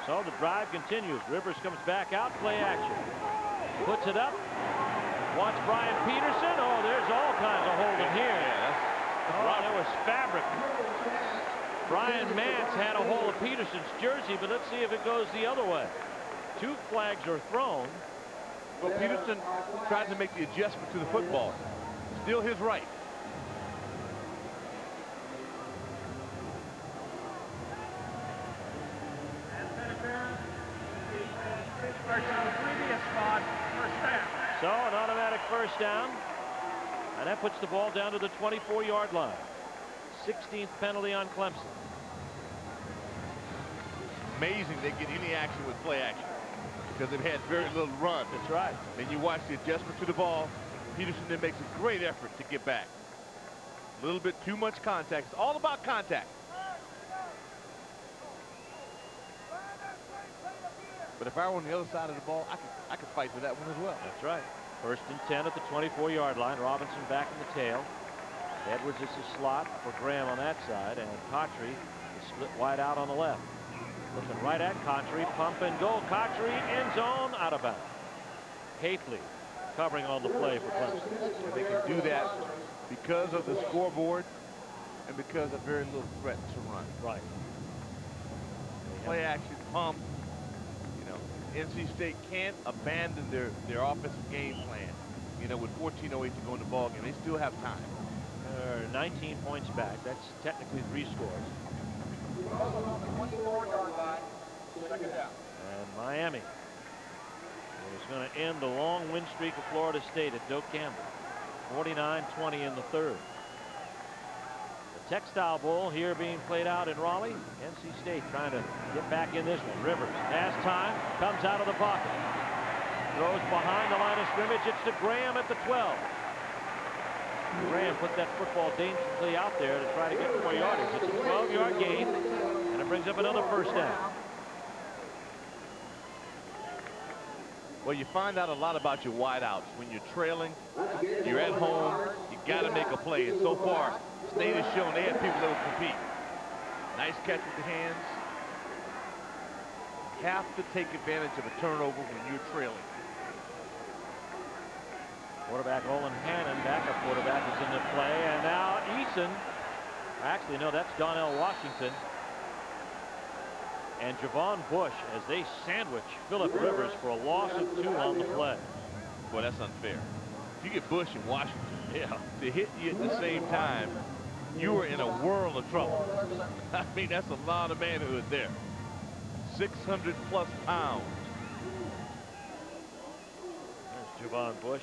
So the drive continues. Rivers comes back out, play action. Puts it up. Watch Brian Peterson. Oh, there's all kinds of holding here. Yeah, there was fabric. Brian Mance had a hold of Peterson's jersey, but let's see if it goes the other way. 2 flags are thrown. Well, Peterson tried to make the adjustment to the football. Still his right. So an automatic first down, and that puts the ball down to the 24-yard line. 16th penalty on Clemson. Amazing they get any action with play action because they've had very little run. That's right. Then you watch the adjustment to the ball. Peterson then makes a great effort to get back. A little bit too much contact. It's all about contact. But if I were on the other side of the ball, I could fight for that one as well. That's right. 1st and 10 at the 24-yard line. Robinson back in the tail. Edwards is a slot for Graham on that side, and Cottrey is split wide out on the left. Looking right at Cottrey, pump and go. Cottrey, end zone, out of bounds. Hafley covering on the play for Clemson. And they can do that because of the scoreboard and because of very little threat to run. Right. Play action, pump. You know, NC State can't abandon their offensive game plan. You know, with 14:08 to go in the ball game, they still have time. 19 points back. That's technically 3 scores. And Miami is going to end the long win streak of Florida State at Doak Campbell. 49-20 in the 3rd. The Textile Bowl here being played out in Raleigh. NC State trying to get back in this one. Rivers has time, comes out of the pocket, throws behind the line of scrimmage. It's to Graham at the 12. Graham put that football dangerously out there to try to get more yardage. It's a 12-yard gain, and it brings up another first down. Well, you find out a lot about your wideouts. When you're trailing, you're at home, you got to make a play. And so far, State has shown they have people that will compete. Nice catch with the hands. Have to take advantage of a turnover when you're trailing. Quarterback Olin Hannon, backup quarterback, is in the play. And now Eason. Actually, no, that's Donnell Washington. And Javon Bush as they sandwich Phillip Rivers for a loss of 2 on the play. Boy, that's unfair. If you get Bush and Washington, Yeah, to hit you at the same time, you are in a world of trouble. I mean, that's a lot of manhood there. 600+ pounds. there's Javon Bush,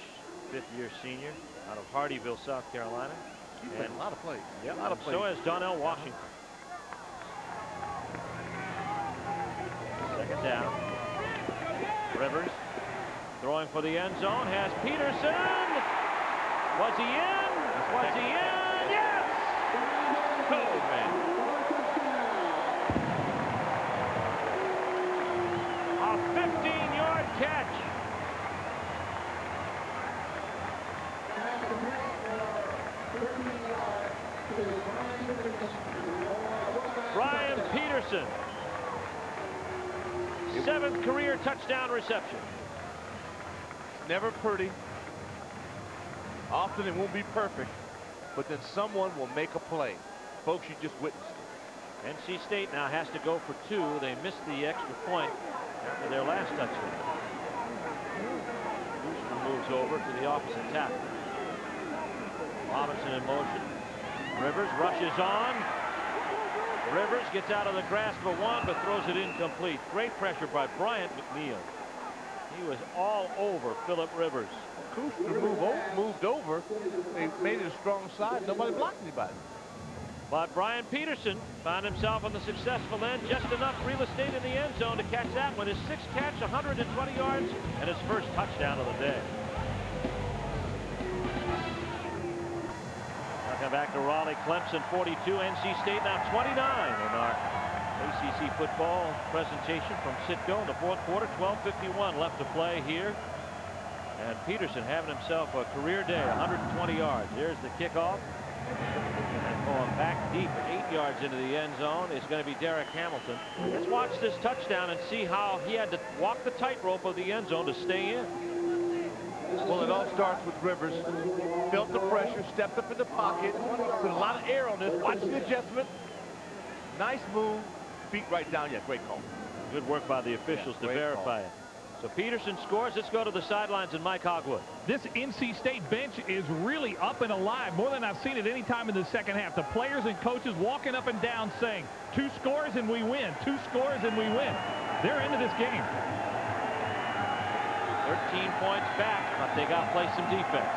5th-year senior out of Hardyville, South Carolina. He's played a lot of plays. Yeah, a lot of plays. So has Donnell Washington. Second down. Rivers throwing for the end zone, has Peterson. Was he in? Was he in? Yes! Oh, man. A 15-yard catch. Brian Peterson. 7th career touchdown reception. Never pretty. Often it won't be perfect, but then someone will make a play. Folks, you just witnessed it. NC State now has to go for 2. They missed the extra point after their last touchdown. Houston moves over to the opposite tackle. Robinson in motion. Rivers rushes on. Rivers gets out of the grasp of one, but throws it incomplete. Great pressure by Bryant McNeil. He was all over Phillip Rivers. Kuster moved over. They made it a strong side. Nobody blocked anybody. But Brian Peterson found himself on the successful end. Just enough real estate in the end zone to catch that one. His 6th catch, 120 yards, and his first touchdown of the day. Now come back to Raleigh. Clemson 42, NC State now 29 in our ACC football presentation from Citgo in the 4th quarter. 12:51 left to play here. And Peterson having himself a career day, 120 yards. Here's the kickoff. And going back deep, 8 yards into the end zone is going to be Derek Hamilton. Let's watch this touchdown and see how he had to walk the tightrope of the end zone to stay in. Well, it all starts with Rivers. Felt the pressure, stepped up in the pocket. Put a lot of air on this. Watch the adjustment. Nice move. Feet right down. Yeah, great call. Good work by the officials to Great verify it. So Peterson scores. Let's go to the sidelines and Mike Hogwood. This NC State bench is really up and alive, more than I've seen at any time in the second half. The players and coaches walking up and down saying, 2 scores and we win, 2 scores and we win. They're into this game. 13 points back, but they got to play some defense.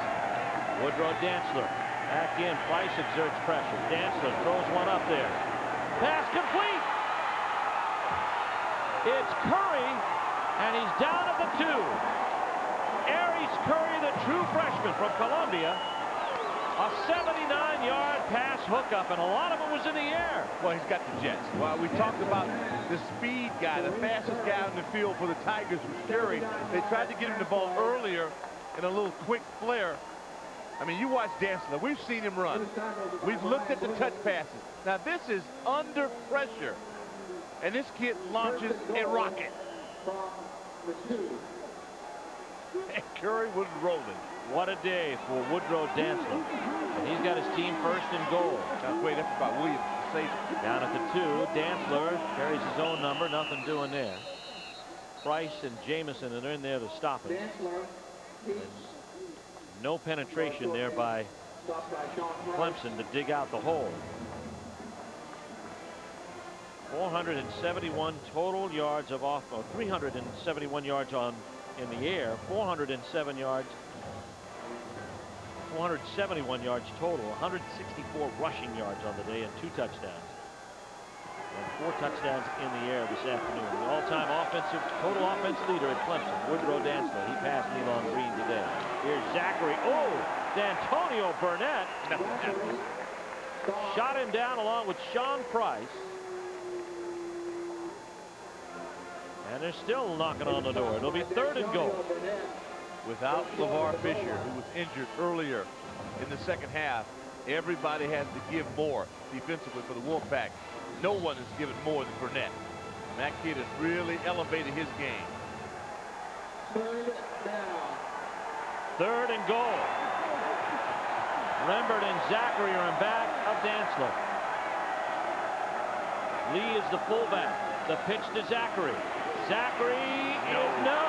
Woodrow Dantzler back in. Price exerts pressure. Dantzler throws one up there. Pass complete. It's Curry, and he's down at the 2. Aries Curry, the true freshman from Columbia. A 79-yard pass hookup, and a lot of it was in the air. Well, he's got the jets. Well, we talked about the speed guy, the fastest guy in the field for the Tigers was Curry. They tried to get him the ball earlier in a little quick flare. I mean, you watch Dantzler. We've seen him run. We've looked at the touch passes. Now, this is under pressure. And this kid launches a rocket. And Curry was rolling. What a day for Woodrow Dantzler. And he's got his team first and goal. Now, great effort by Williams to save it. Down at the 2, Dantzler carries his own number. Nothing doing there. Price and Jamison are in there to stop it. And no penetration there by Clemson to dig out the hole. 471 total yards of off, or 371 yards in the air, 471 yards total, 164 rushing yards on the day, and 2 touchdowns. And 4 touchdowns in the air this afternoon. The all-time total offense leader at Clemson, Woodrow Dantzler. He passed Elon Green today. Here's Zachary. Oh, D'Antonio Burnett. Shot him down along with Sean Price. And they're still knocking on the door. It'll be 3rd and goal. Without LeVar Fisher, who was injured earlier in the second half, everybody has to give more defensively for the Wolfpack. No one has given more than Burnett. And that kid has really elevated his game. Third down. 3rd and goal. Rembert and Zachary are in back of Dantzler. Lee is the fullback. The pitch to Zachary. Zachary is no.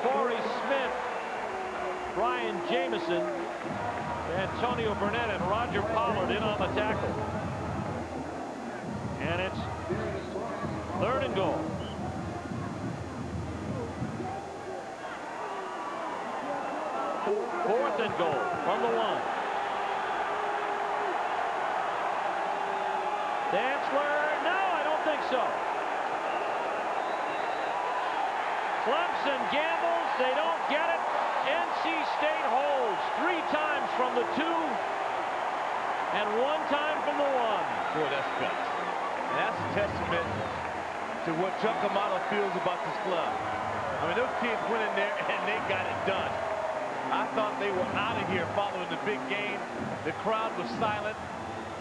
Corey Smith, Brian Jameson, Antonio Burnett, and Roger Pollard in on the tackle. And it's 3rd and goal. Fourth and goal from the 1. Dantzler, no, I don't think so. Clemson gambles, they don't get it. NC State holds 3 times from the 2 and 1 time from the 1. Boy, that's guts. And that's a testament to what Chuck Amato feels about this club. I mean, those kids went in there and they got it done. I thought they were out of here following the big game. The crowd was silent,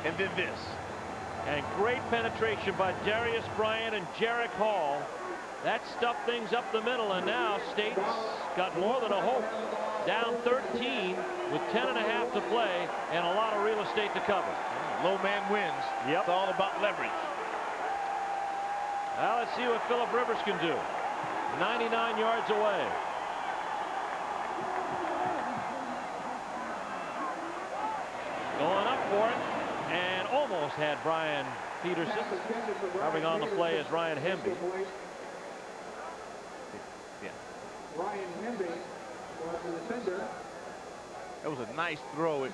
and then this. And great penetration by Darius Bryant and Jarek Hall. That stuffed things up the middle, and now State's got more than a hope. Down 13 with 10.5 to play and a lot of real estate to cover. Low man wins. Yep. It's all about leverage. Well, let's see what Phillip Rivers can do. 99 yards away. Going up for it, and almost had Brian Peterson. Covering on the play is Ryan Hemby. Yeah. Ryan Hemby was the defender. That was a nice throw. It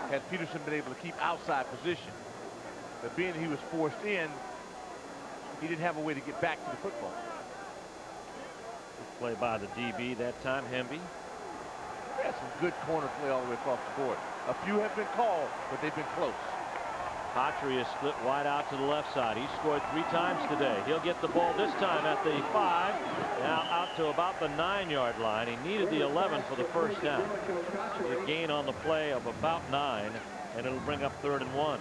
had Peterson been able to keep outside position. But being he was forced in, he didn't have a way to get back to the football. Play by the DB that time, Hemby. That's some good corner play all the way across the board. A few have been called, but they've been close. Patry is split wide out to the left side. He scored 3 times today. He'll get the ball this time at the 5. Now out to about the 9-yard line. He needed the 11 for the first down. A gain on the play of about 9, and it'll bring up 3rd and 1.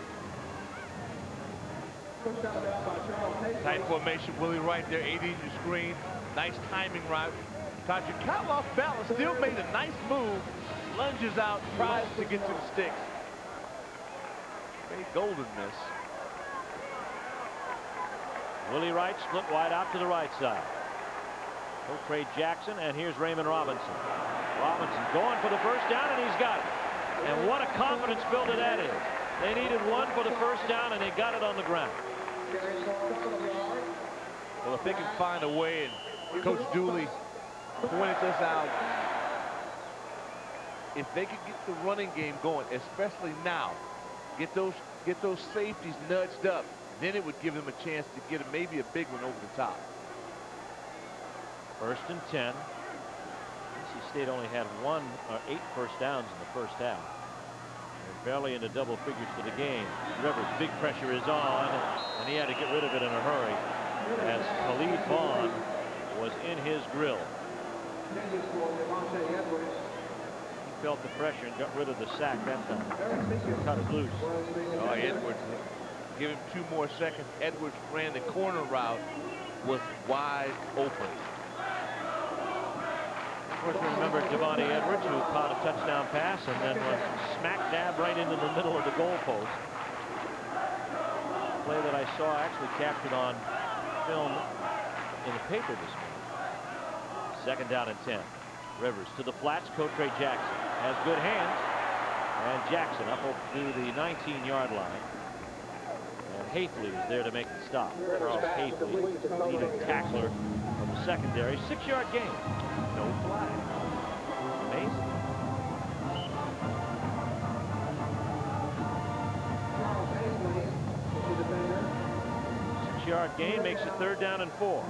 Tight formation. Willie right there, 80 your screen. Nice timing route. Patry kind of off balance, still made a nice move. Lunges out, tries to get to the sticks. Made Golden miss. Willie Wright split wide out to the right side. He'll trade Jackson, and here's Raymond Robinson. Robinson going for the first down, and he's got it. And what a confidence builder that is. They needed 1 for the first down, and they got it on the ground. Well, if they can find a way, and Coach Dooley pointed this out, if they could get the running game going, especially now, get those safeties nudged up, then it would give them a chance to get maybe a big one over the top. 1st and 10. NC State only had 8 first downs in the first half. They're barely into double figures for the game. Rivers, big pressure is on, and he had to get rid of it in a hurry as Khalid Vaughn was in his grill. He felt the pressure and got rid of the sack that time. Cut it loose. Oh, Edwards, give him 2 more seconds. Edwards ran the corner route, was wide open. Of course, we remember Devontae Edwards, who caught a touchdown pass and then was smack dab right into the middle of the goalpost. A play that I saw actually captured on film in the paper this morning. 2nd down and 10. Rivers to the flats. Cotre Jackson has good hands, and Jackson up to the 19-yard line. And Hafley is there to make the stop. Charles Hafley, leading tackler from the secondary. 6-yard gain. No flag. Amazing. Charles Hafley, the defender. 6-yard gain makes it 3rd down and 4.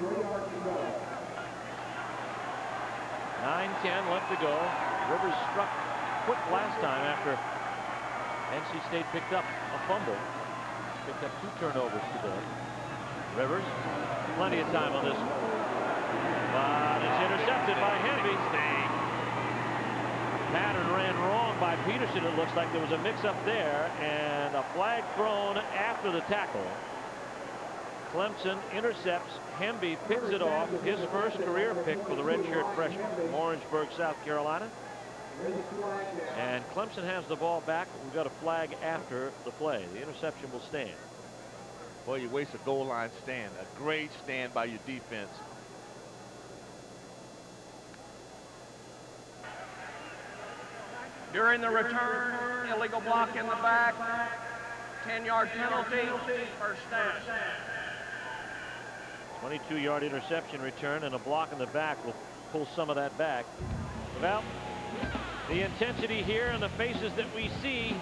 9:10 left to go. Rivers struck quick last time after NC State picked up a fumble. Picked up 2 turnovers today. Rivers, plenty of time on this one. But it's intercepted by Hemby. Peterson, it looks like there was a mix-up there, and a flag thrown after the tackle. Clemson intercepts. Hemby picks it off. His first career pick for the redshirt freshman from Orangeburg, South Carolina. And Clemson has the ball back. We've got a flag after the play. The interception will stand. Boy, you waste a goal line stand. A great stand by your defense. During the return, illegal block in the back, 10-yard penalty, first down. 22-yard interception return, and a block in the back will pull some of that back. Well, the intensity here and the faces that we see,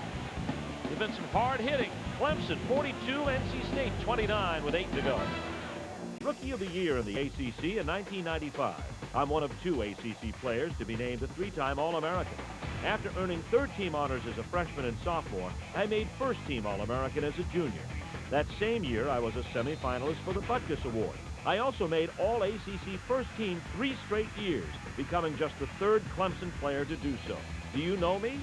there's been some hard hitting. Clemson 42, NC State 29 with 8 to go. Rookie of the Year in the ACC in 1995. I'm one of 2 ACC players to be named a 3-time All-American. After earning third-team honors as a freshman and sophomore, I made first-team All-American as a junior. That same year, I was a semifinalist for the Butkus Award. I also made All-ACC first team 3 straight years, becoming just the 3rd Clemson player to do so. Do you know me?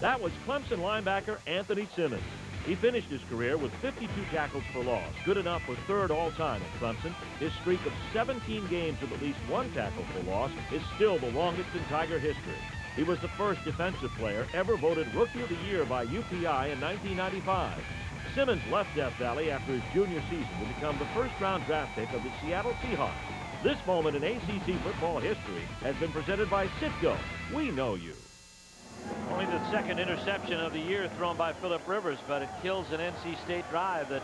That was Clemson linebacker Anthony Simmons. He finished his career with 52 tackles for loss, good enough for 3rd all-time at Clemson. His streak of 17 games with at least 1 tackle for loss is still the longest in Tiger history. He was the first defensive player ever voted Rookie of the Year by UPI in 1995. Simmons left Death Valley after his junior season to become the first-round draft pick of the Seattle Seahawks. This moment in ACC football history has been presented by Citgo. We know you. Only the 2nd interception of the year thrown by Phillip Rivers, but it kills an NC State drive that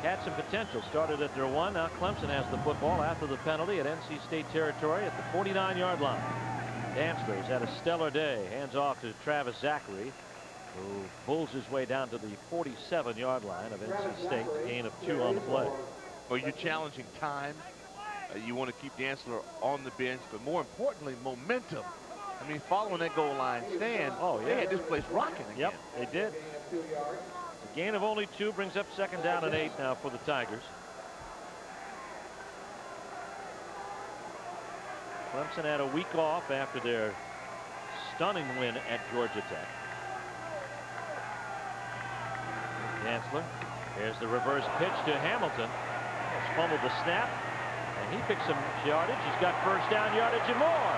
had some potential. Started at their 1. Now Clemson has the football after the penalty at NC State territory at the 49-yard line. Dantzler's had a stellar day. Hands off to Travis Zachary, who pulls his way down to the 47-yard line of NC State. Gain of 2 on the play. Well, you're challenging time. You want to keep Dantzler on the bench, but more importantly, momentum. I mean, following that goal line stand, they had this place rocking again. Yep, they did. A gain of only 2 brings up 2nd down and 8 now for the Tigers. Clemson had a week off after their stunning win at Georgia Tech. Dantzler, here's the reverse pitch to Hamilton. He's fumbled the snap, and he picks some yardage. He's got first down yardage and more.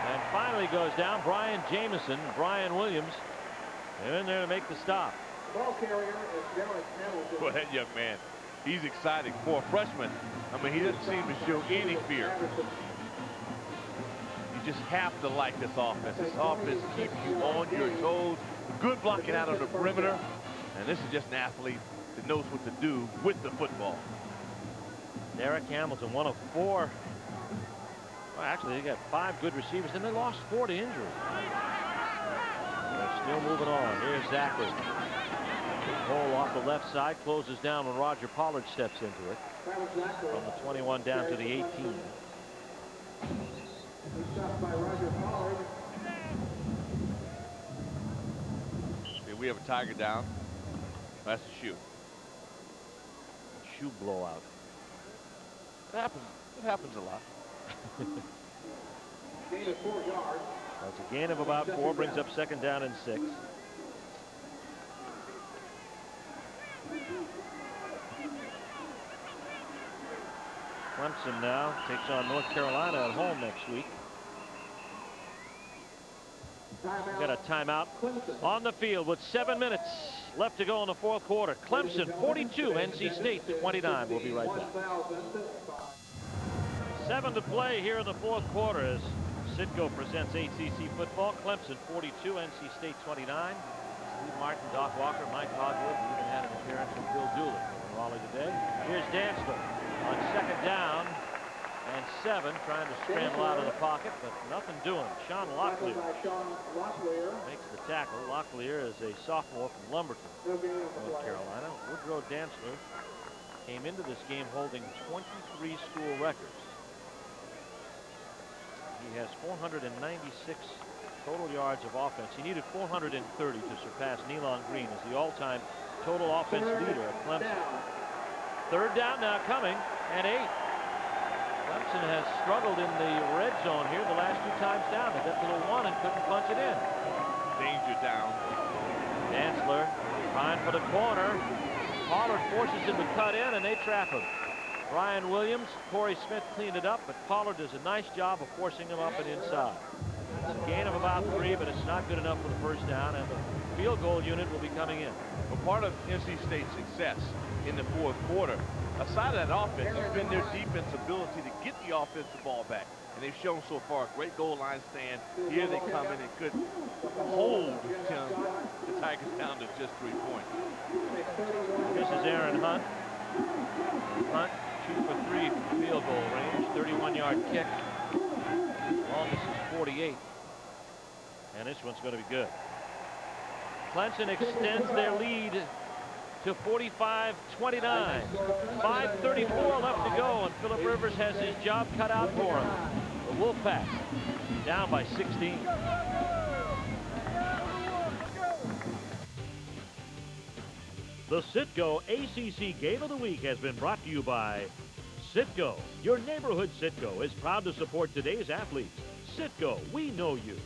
And finally goes down. Brian Jamison, Brian Williams, they're in there to make the stop. Ball carrier is Derek Hamilton. Well, that young man, he's exciting for a freshman. I mean, he doesn't seem to show any fear. You just have to like this offense. This offense keeps you on your toes. Good blocking out on the perimeter. And this is just an athlete that knows what to do with the football. Derek Hamilton, one of 4. Well, actually, they got 5 good receivers, and they lost 4 to injury. They're still moving on. Here's Zachary. Hole off the left side, closes down when Roger Pollard steps into it. From the 21 down to the 18. Stopped by Roger Pollard. Okay, we have a Tiger down. That's a shoe. Shoe blowout. It happens. It happens a lot. Gain of 4 yards. That's a gain of about 4, brings up 2nd down and 6. Clemson now takes on North Carolina at home next week. We've got a timeout on the field with 7 minutes left to go in the 4th quarter. Clemson 42, NC State 29. We'll be right back. 7 to play here in the 4th quarter as Citgo presents ACC football. Clemson 42, NC State 29. Steve Martin, Doc Walker, Mike Hogwood, even had an appearance from Bill Dooley in Raleigh today. Here's Dantzler on 2nd down and 7, trying to scramble out of the pocket, but nothing doing. Sean Locklear makes the tackle. Locklear is a sophomore from Lumberton, North Carolina. Woodrow Dantzler came into this game holding 23 school records. He has 496 total yards of offense. He needed 430 to surpass Nealon Green as the all-time total offense leader at Clemson. 3rd down now coming, and 8. Clemson has struggled in the red zone here the last 2 times down. They got to the 1 and couldn't punch it in. Danger down. Dantzler trying for the corner. Pollard forces him to cut in, and they trap him. Brian Williams, Corey Smith cleaned it up, but Pollard does a nice job of forcing him up and inside. It's a gain of about 3, but it's not good enough for the first down, and the field goal unit will be coming in. Well, part of NC State's success in the 4th quarter, aside of that offense, has been their defense ability to get the offensive ball back. And they've shown so far a great goal line stand. Here they come in and could hold the Tigers down to just 3 points. This is Aaron Hunt. Hunt, 2 for 3 from field goal range, 31-yard kick. Longest is 48. And this one's going to be good. Clemson extends their lead to 45-29. 5:34 left to go, and Phillip Rivers has his job cut out for him. The Wolfpack down by 16. The Citgo ACC Game of the Week has been brought to you by Citgo. Your neighborhood Citgo is proud to support today's athletes. Citgo, we know you.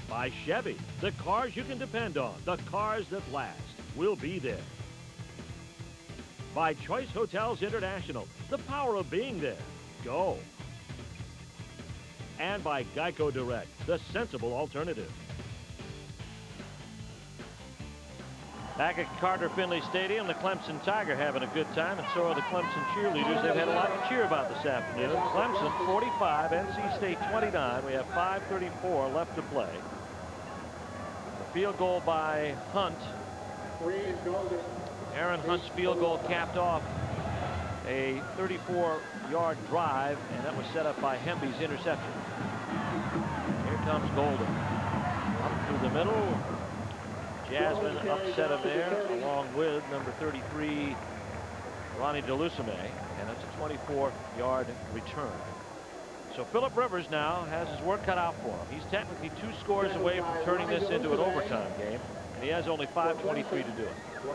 By Chevy, the cars you can depend on, the cars that last. We'll be there. By Choice Hotels International, the power of being there. Go. And by Geico Direct, the sensible alternative. Back at Carter Finley Stadium, the Clemson Tiger having a good time, and so are the Clemson cheerleaders. They've had a lot to cheer about this afternoon. Clemson 45, NC State 29. We have 5:34 left to play. The field goal by Hunt. Aaron Hunt's field goal capped off a 34-yard drive, and that was set up by Hemby's interception. Here comes Golden. Up through the middle. Jasmine upset him there, along with number 33, Ronnie DeLucime, and it's a 24-yard return. So Phillip Rivers now has his work cut out for him. He's technically 2 scores away from turning this into an overtime game, and he has only 5:23 to do it. You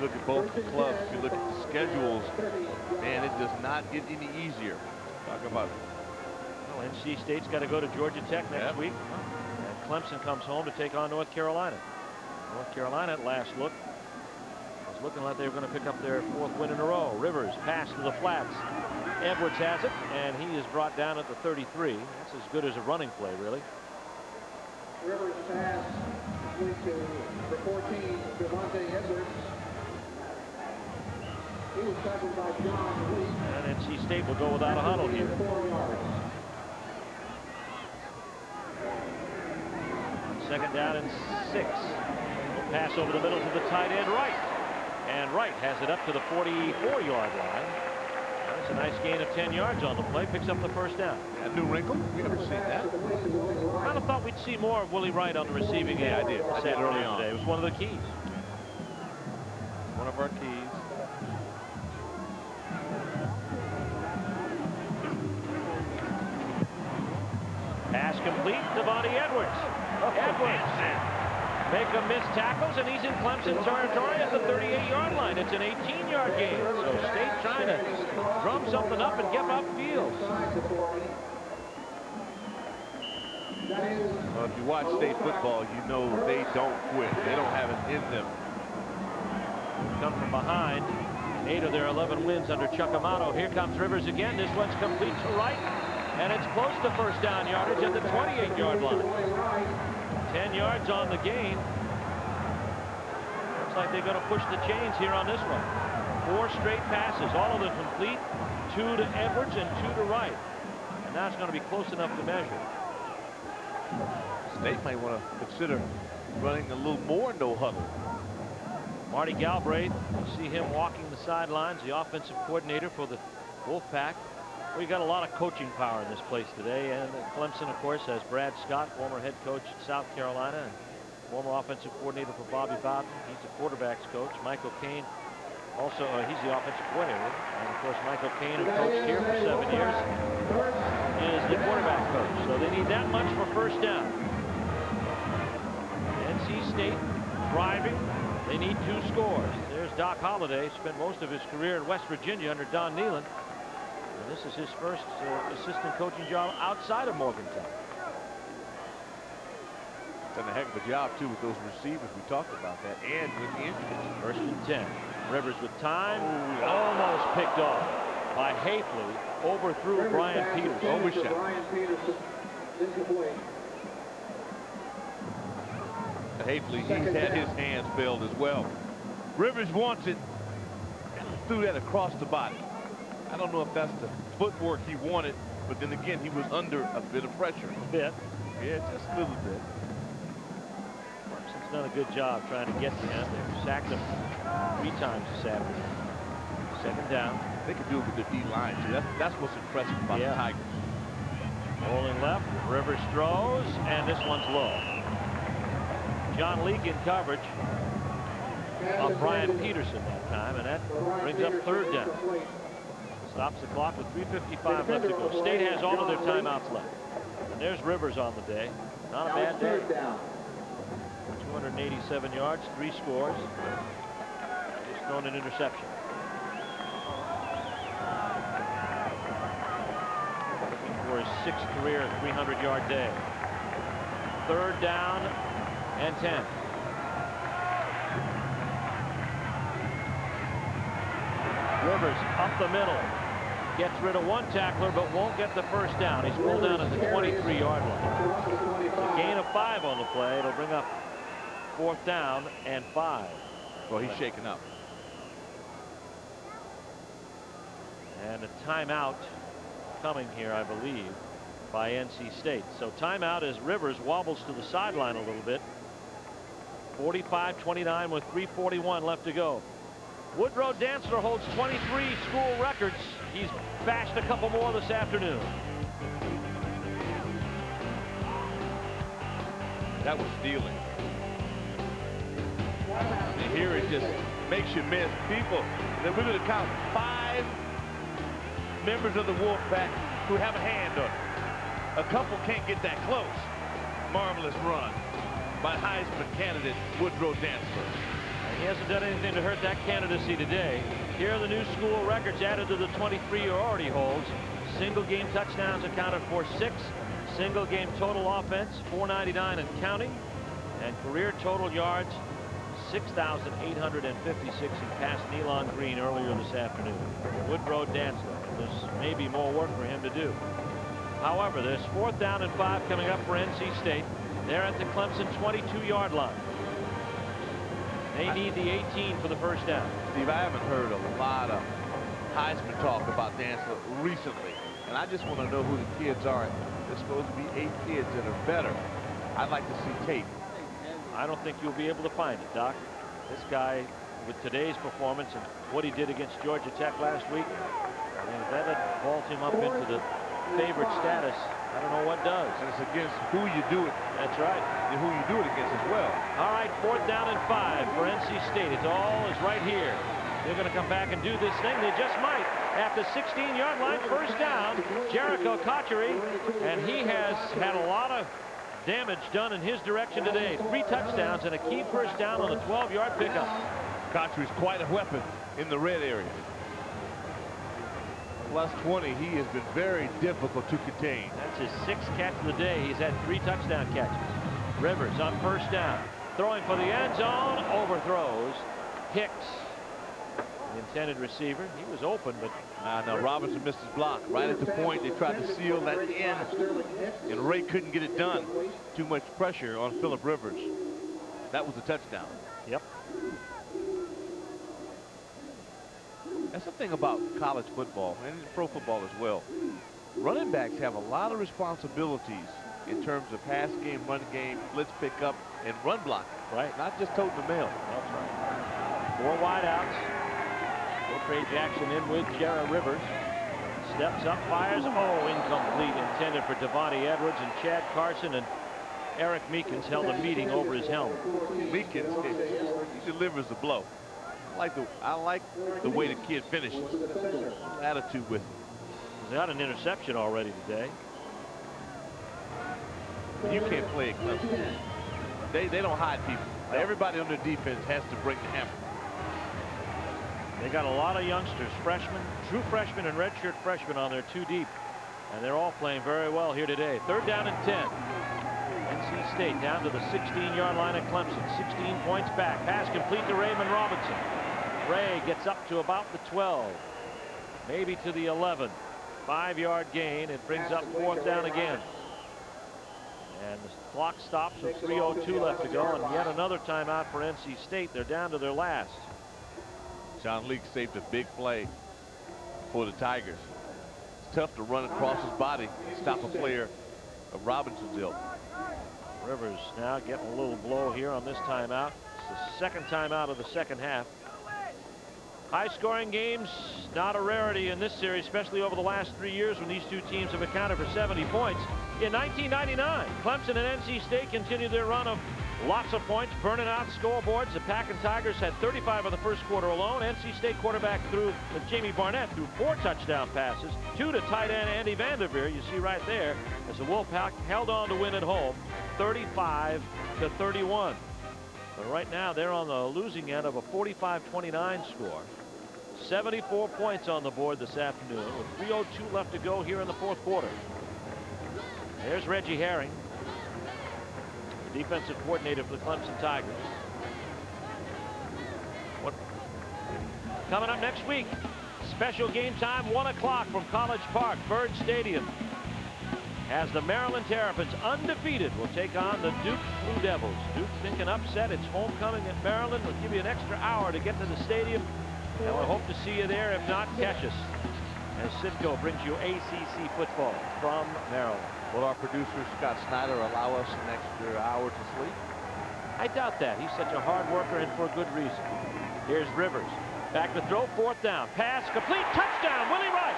look at both the clubs, if you look at the schedules, man, it does not get any easier. Talk about Well, NC State's got to go to Georgia Tech next week. Clemson comes home to take on North Carolina. North Carolina at last look was looking like they were going to pick up their 4th win in a row. Rivers pass to the flats. Edwards has it, and he is brought down at the 33. That's as good as a running play, really. Rivers pass complete to number 14, Devontae Edwards. He was tackled by John Lee. And NC State will go without a huddle here. 4 yards. 2nd down and 6. We'll pass over the middle to the tight end Wright. And Wright has it up to the 44-yard line. That's a nice gain of 10 yards on the play. Picks up the first down. a new wrinkle. We never seen that. Kind of thought we'd see more of Willie Wright on the receiving end. I did early on. Today. It was one of the keys. One of our keys. Pass complete to Devontae Edwards. Edwards make him miss tackles, and he's in Clemson territory at the 38-yard line. It's an 18-yard gain. So State trying to drum something up and get upfield. Well, if you watch State football, you know they don't quit. They don't have it in them. Come from behind. 8 of their 11 wins under Chuck Amato. Here comes Rivers again. This one's complete to Wright. And it's close to first down yardage at the 28-yard line. 10 yards on the gain. Looks like they're going to push the chains here on this one. 4 straight passes, all of them complete. 2 to Edwards and 2 to Wright. And that's going to be close enough to measure. State might want to consider running a little more no huddle. Marty Galbraith, you see him walking the sidelines, the offensive coordinator for the Wolfpack. We got a lot of coaching power in this place today, and Clemson, of course, has Brad Scott, former head coach at South Carolina, and former offensive coordinator for Bobby Bowden. He's the quarterback's coach. Michael Cain, also, he's the offensive coordinator, and of course, Michael Cain, who coached here for 7 years, is the quarterback coach. So they need that much for first down. NC State driving. They need 2 scores. There's Doc Holliday, spent most of his career in West Virginia under Don Nehlen. This is his first assistant coaching job outside of Morgantown. Done a heck of a job, too, with those receivers. We talked about that. And with the injuries. First and 10. Rivers with time. Almost picked off by Hafley. Overthrew Brian Peterson. Overshot. Brian Peterson incomplete. Hafley, he's had his hands filled as well. Rivers wants it. Threw that across the body. I don't know if that's the footwork he wanted, but then again, he was under a bit of pressure. A bit. Yeah, just a little bit. Clemson's done a good job trying to get to him. They've sacked him 3 times this afternoon. Second down. They can do it with the D-line, too. That's what's impressive about the Tigers. Rolling left. Rivers throws, and this one's low. John Leake in coverage of Brian Peterson that time, and that brings up third down. Stops the clock with 3:55 left to go. State has all of their timeouts left. And there's Rivers on the day. Not a bad day. 287 yards, 3 scores. He's thrown an interception. Looking for his 6th career 300-yard day. Third down and 10. Rivers up the middle. Gets rid of 1 tackler, but won't get the first down. He's pulled down at the 23-yard line. A gain of 5 on the play. It'll bring up 4th down and 5. Well, he's shaken up. And a timeout coming here, I believe, by NC State. So timeout as Rivers wobbles to the sideline a little bit. 45-29 with 3:41 left to go. Woodrow Dantzler holds 23 school records. He's bashed a couple more this afternoon. That was stealing. And here it just makes you miss people. Then we're going to count 5 members of the Wolfpack who have a hand on it. A couple can't get that close. Marvelous run by Heisman candidate Woodrow Dantzler. He hasn't done anything to hurt that candidacy today. Here are the new school records added to the 23 he already holds. Single game touchdowns accounted for 6. Single game total offense 499 and counting. And career total yards 6,856. He passed Nealon Green earlier this afternoon. Woodrow Dantzler. There's maybe more work for him to do. However, there's 4th down and 5 coming up for NC State. They're at the Clemson 22-yard line. They need the 18 for the first down. Steve, I haven't heard a lot of Heisman talk about Dantzler recently, and I just want to know who the kids are. There's supposed to be 8 kids that are better. I'd like to see tape. I don't think you'll be able to find it, Doc. This guy, with today's performance and what he did against Georgia Tech last week, I mean, if that had vault him up into the favorite status, I don't know what does. And it's against who you do it. That's right. And who you do it against as well. All right, 4th down and 5 for NC State. It's all is right here. They're going to come back and do this thing. They just might. At the 16-yard line, first down, Jericho Kochery, and he has had a lot of damage done in his direction today. 3 touchdowns and a key first down on a 12-yard pickup. Kochery's quite a weapon in the red area. Plus 20, he has been very difficult to contain. That's his 6th catch of the day. He's had 3 touchdown catches. Rivers on first down. Throwing for the end zone. Overthrows. Hicks, the intended receiver. He was open, but... No, Robinson missed his block. Right at the point, they tried to seal that in, and Ray couldn't get it done. Too much pressure on Phillip Rivers. That was a touchdown. Yep. That's the thing about college football and pro football as well. Running backs have a lot of responsibilities in terms of pass game, run game, blitz pickup, and run blocking. Right. Not just toting the mail. That's right. 4 wideouts. Trey Jackson in with Jarrah Rivers. Steps up, fires. Oh, incomplete. Intended for Devontae Edwards, and Chad Carson and Eric Meekins held a meeting over his helmet. Meekins, he delivers the blow. I like the way the kid finishes. Attitude with him. He's got an interception already today. You can't play at Clemson. They don't hide people. Everybody on their defense has to bring the hammer. They got a lot of youngsters, freshmen, true freshmen and redshirt freshmen on their 2 deep. And they're all playing very well here today. 3rd down and 10. NC State down to the 16-yard line at Clemson. 16 points back. Pass complete to Raymond Robinson. Ray gets up to about the 12. Maybe to the 11. 5-yard gain. It brings up 4th down again. And the clock stops with 3:02 left to go. And yet another timeout for NC State. They're down to their last. John Leak saved a big play for the Tigers. It's tough to run across his body and stop a player of Robinson's ilk. Rivers now getting a little blow here on this timeout. It's the 2nd timeout of the 2nd half. High-scoring games, not a rarity in this series, especially over the last 3 years when these two teams have accounted for 70 points. In 1999, Clemson and NC State continued their run of lots of points, burning out scoreboards. The Pack and Tigers had 35 in the first quarter alone. NC State quarterback Jamie Barnett threw 4 touchdown passes, 2 to tight end Andy Vanderveer. You see right there as the Wolfpack held on to win at home, 35-31. But right now they're on the losing end of a 45-29 score. 74 points on the board this afternoon with 3:02 left to go here in the 4th quarter. There's Reggie Herring, the defensive coordinator for the Clemson Tigers. Coming up next week, special game time, 1 o'clock from College Park, Byrd Stadium, as the Maryland Terrapins, undefeated, will take on the Duke Blue Devils. Duke thinking upset. It's homecoming at Maryland. We'll give you an extra hour to get to the stadium, and we'll hope to see you there. If not, catch us as Sitco brings you ACC football from Maryland. Will our producer, Scott Snyder, allow us an extra hour to sleep? I doubt that. He's such a hard worker, and for a good reason. Here's Rivers. Back to throw, 4th down. Pass, complete, touchdown, Willie Wright.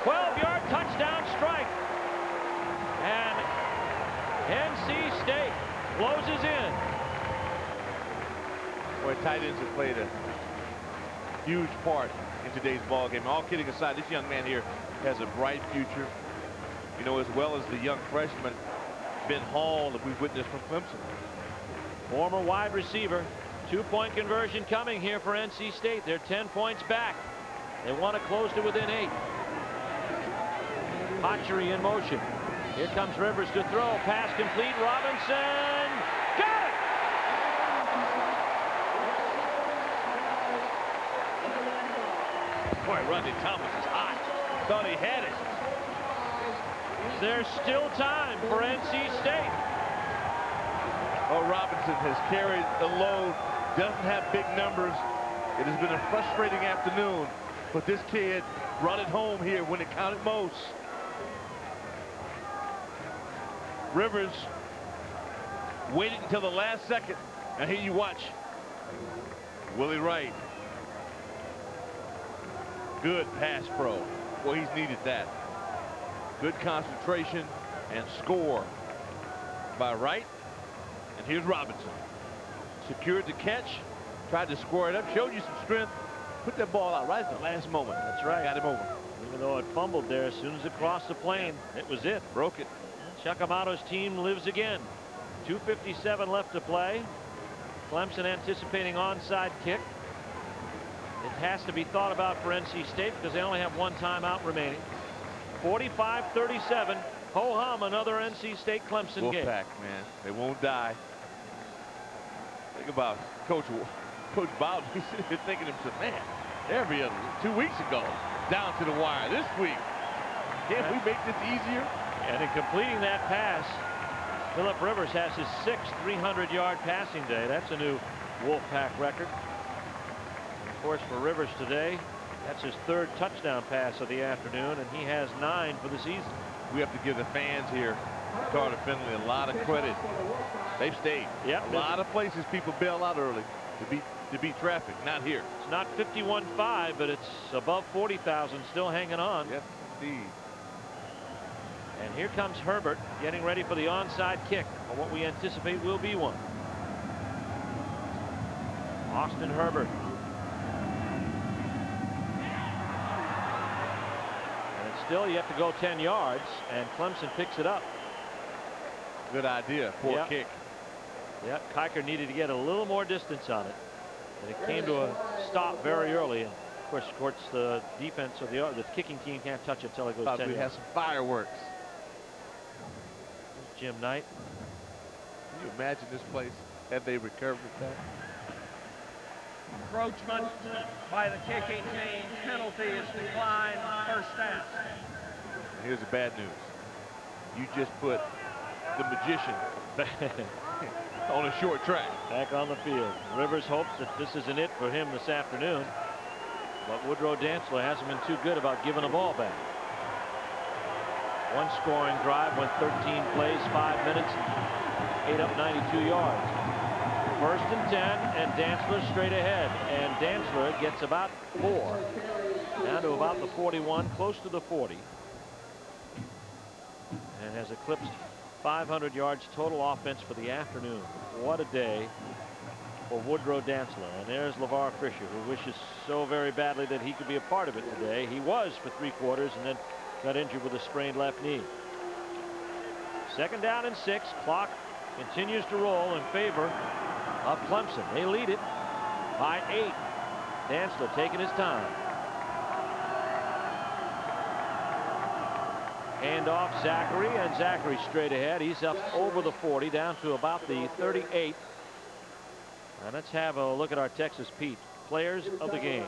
12-yard touchdown strike. And NC State closes in. Boy, tight ends have played a huge part in today's ball game. All kidding aside, this young man here has a bright future, you know, as well as the young freshman Ben Hall that we've witnessed from Clemson. Former wide receiver. 2-point conversion coming here for NC State. They're 10 points back. They want to close to within 8. Hatchery in motion. Here comes Rivers to throw. Pass complete. Robinson got it. Boy, Rodney Thomas is hot. Thought he had it. There's still time for NC State. Oh, Robinson has carried the load. Doesn't have big numbers. It has been a frustrating afternoon, but this kid brought it home here when it counted most. Rivers waited until the last second, and here you watch Willie Wright. Good pass pro. Boy, he's needed that. Good concentration and score by Wright. And here's Robinson. Secured the catch, tried to score it up, showed you some strength, put that ball out right at the last moment. That's right. Got him over. Even though it fumbled there, as soon as it crossed the plane, it was it. Broke it. Chuck Amato's team lives again. 2:57 left to play. Clemson anticipating onside kick. It has to be thought about for NC State because they only have 1 timeout remaining. 45-37. Ho-hum, another NC State Clemson game. Wolfpack, man, they won't die. Think about Coach Bowden. He's sitting here thinking to himself, man, every other 2 weeks ago, down to the wire. This week, can't we make this easier? And in completing that pass, Phillip Rivers has his 6th 300-yard passing day. That's a new Wolfpack record. Of course, for Rivers today, that's his 3rd touchdown pass of the afternoon, and he has 9 for the season. We have to give the fans here, Carter Finley, a lot of credit. They've stayed. Yep. A lot of places people bail out early to beat traffic. Not here. It's not 51-5, but it's above 40,000 still hanging on. Yes, indeed. And here comes Herbert getting ready for the onside kick, or what we anticipate will be one. Austin Herbert. And still you have to go 10 yards, and Clemson picks it up. Good idea. Poor kick. Yeah, Kiker needed to get a little more distance on it. And it came to a stop very early. And of course, the defense or the kicking team can't touch it until it goes 10 We yards. have some fireworks. There's Jim Knight. Can you imagine this place had they recovered that? Encroachment by the kicking team. Penalty is declined. First down. And here's the bad news. You just put the magician on a short track. Back on the field. Rivers hopes that this isn't it for him this afternoon. But Woodrow Dantzler hasn't been too good about giving the ball back. One scoring drive went 13 plays, 5 minutes, ate up 92 yards. First and 10, and Dantzler straight ahead. And Dantzler gets about 4. Down to about the 41, close to the 40. And has eclipsed 500 yards total offense for the afternoon. What a day for Woodrow Dantzler. And there's LeVar Fisher, who wishes so very badly that he could be a part of it today. He was for 3 quarters and then got injured with a sprained left knee. Second down and 6. Clock continues to roll in favor of Clemson. They lead it by 8. Dantzler taking his time. Hand off Zachary, and Zachary straight ahead. He's up over the 40, down to about the 38. And let's have a look at our Texas Pete players of the game.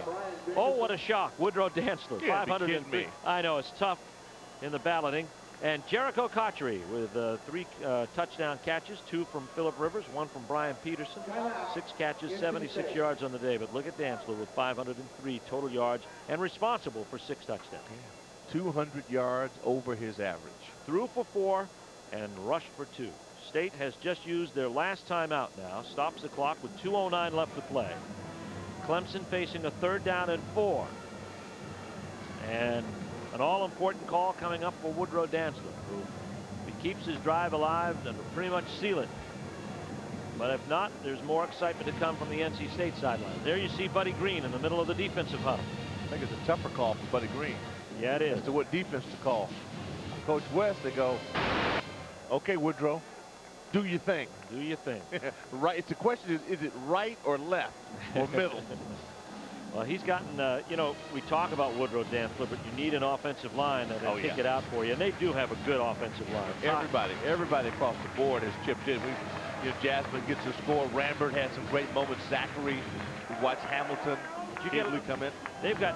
Oh, what a shock. Woodrow Dantzler, 503. I know, it's tough in the balloting. And Jericho Cotchery with 3 touchdown catches, 2 from Phillip Rivers, 1 from Brian Peterson. 6 catches, 76 yards on the day. But look at Dantzler with 503 total yards and responsible for 6 touchdowns. 200 yards over his average. Threw for 4 and rushed for 2. State has just used their last timeout now. Stops the clock with 2:09 left to play. Clemson facing a 3rd down and 4. And an all-important call coming up for Woodrow Dantzler, who, if he keeps his drive alive, then will pretty much seal it. But if not, there's more excitement to come from the NC State sideline. There you see Buddy Green in the middle of the defensive huddle. I think it's a tougher call for Buddy Green. Yeah, it is. As to what defense to call. Coach West, they go, okay, Woodrow, do your thing. Do your thing. Right. It's the question is it right or left or middle? Well, he's gotten, you know, we talk about Woodrow Dantzler, but you need an offensive line that'll kick it out for you. And they do have a good offensive line. Everybody across the board has chipped in. Jasmine gets a score. Rambert had some great moments. Zachary, we watched Hamilton. Come in. They've got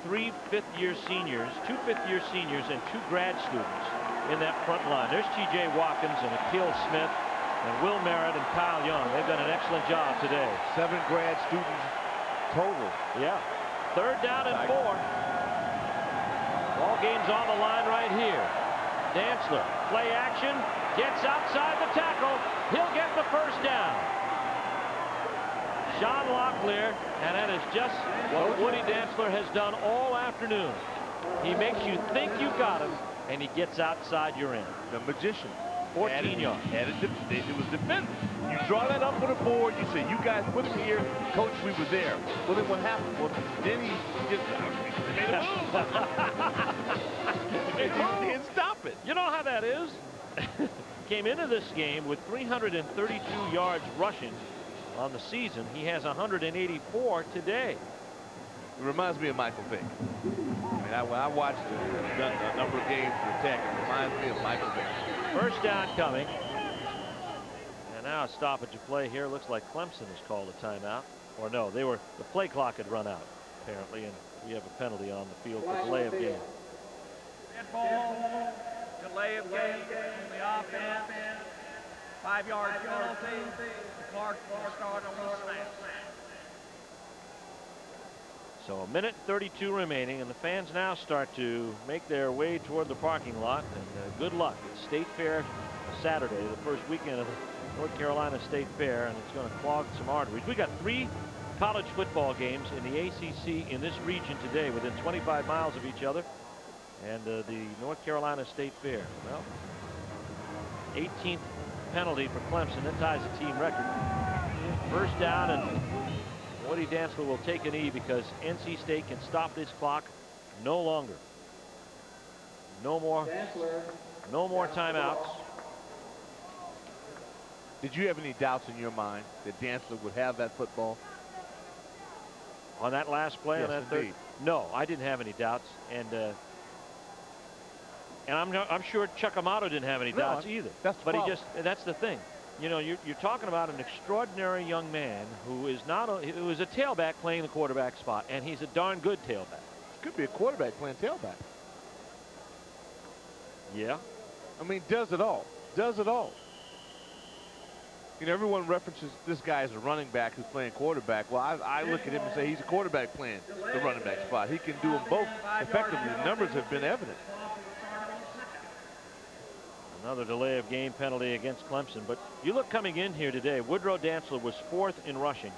3 fifth-year seniors, 2 fifth-year seniors, and 2 grad students in that front line. There's T.J. Watkins and Akil Smith and Will Merritt and Kyle Young. They've done an excellent job today. 7 grad students total. Yeah. 3rd down and 4. Ball game's on the line right here. Dantzler, play action, gets outside the tackle. He'll get the first down. Sean Locklear, and that is just what Woody Dantzler has done all afternoon. He makes you think you got him, and he gets outside your end. The magician. 14 yards. And it was defended. You draw that up on the board. You say, you guys put him here. Coach, we were there. Well, then what happened? Well, then he just made a move. He didn't stop it. You know how that is? Came into this game with 332 yards rushing on the season. He has 184 today. It reminds me of Michael Vick. I mean, I watched a number of games with Tech. It reminds me of Michael Vick. First down coming. And now a stoppage of play here. Looks like Clemson has called a timeout. Or no, the play clock had run out, apparently, and we have a penalty on the field for delay of game. Dead ball, delay of game in the offense, 5-yard penalty. Clark will start on the snap. So a minute 32 remaining, and the fans now start to make their way toward the parking lot. And good luck. It's State Fair Saturday, the first weekend of the North Carolina State Fair, and it's going to clog some arteries. We got 3 college football games in the ACC in this region today, within 25 miles of each other, and the North Carolina State Fair. Well, 18th penalty for Clemson. That ties the team record. First down, and Woody Dantzler will take a knee because NC State can stop this clock no longer. No more timeouts. Did you have any doubts in your mind that Dantzler would have that football? On that last play, Yes, on that indeed. third? No, I didn't have any doubts. And I'm sure Chuck Amato didn't have any doubts either. That's the but problem. that's the thing. You know, you're talking about an extraordinary young man who is who is a tailback playing the quarterback spot, and he's a darn good tailback. Could be a quarterback playing tailback. Yeah. I mean, does it all. Does it all. You know, everyone references this guy as a running back who's playing quarterback. Well, I look at him and say he's a quarterback playing the running back spot. He can do them both effectively. The numbers have been evident. Another delay of game penalty against Clemson. But you look coming in here today, Woodrow Dantzler was 4th in rushing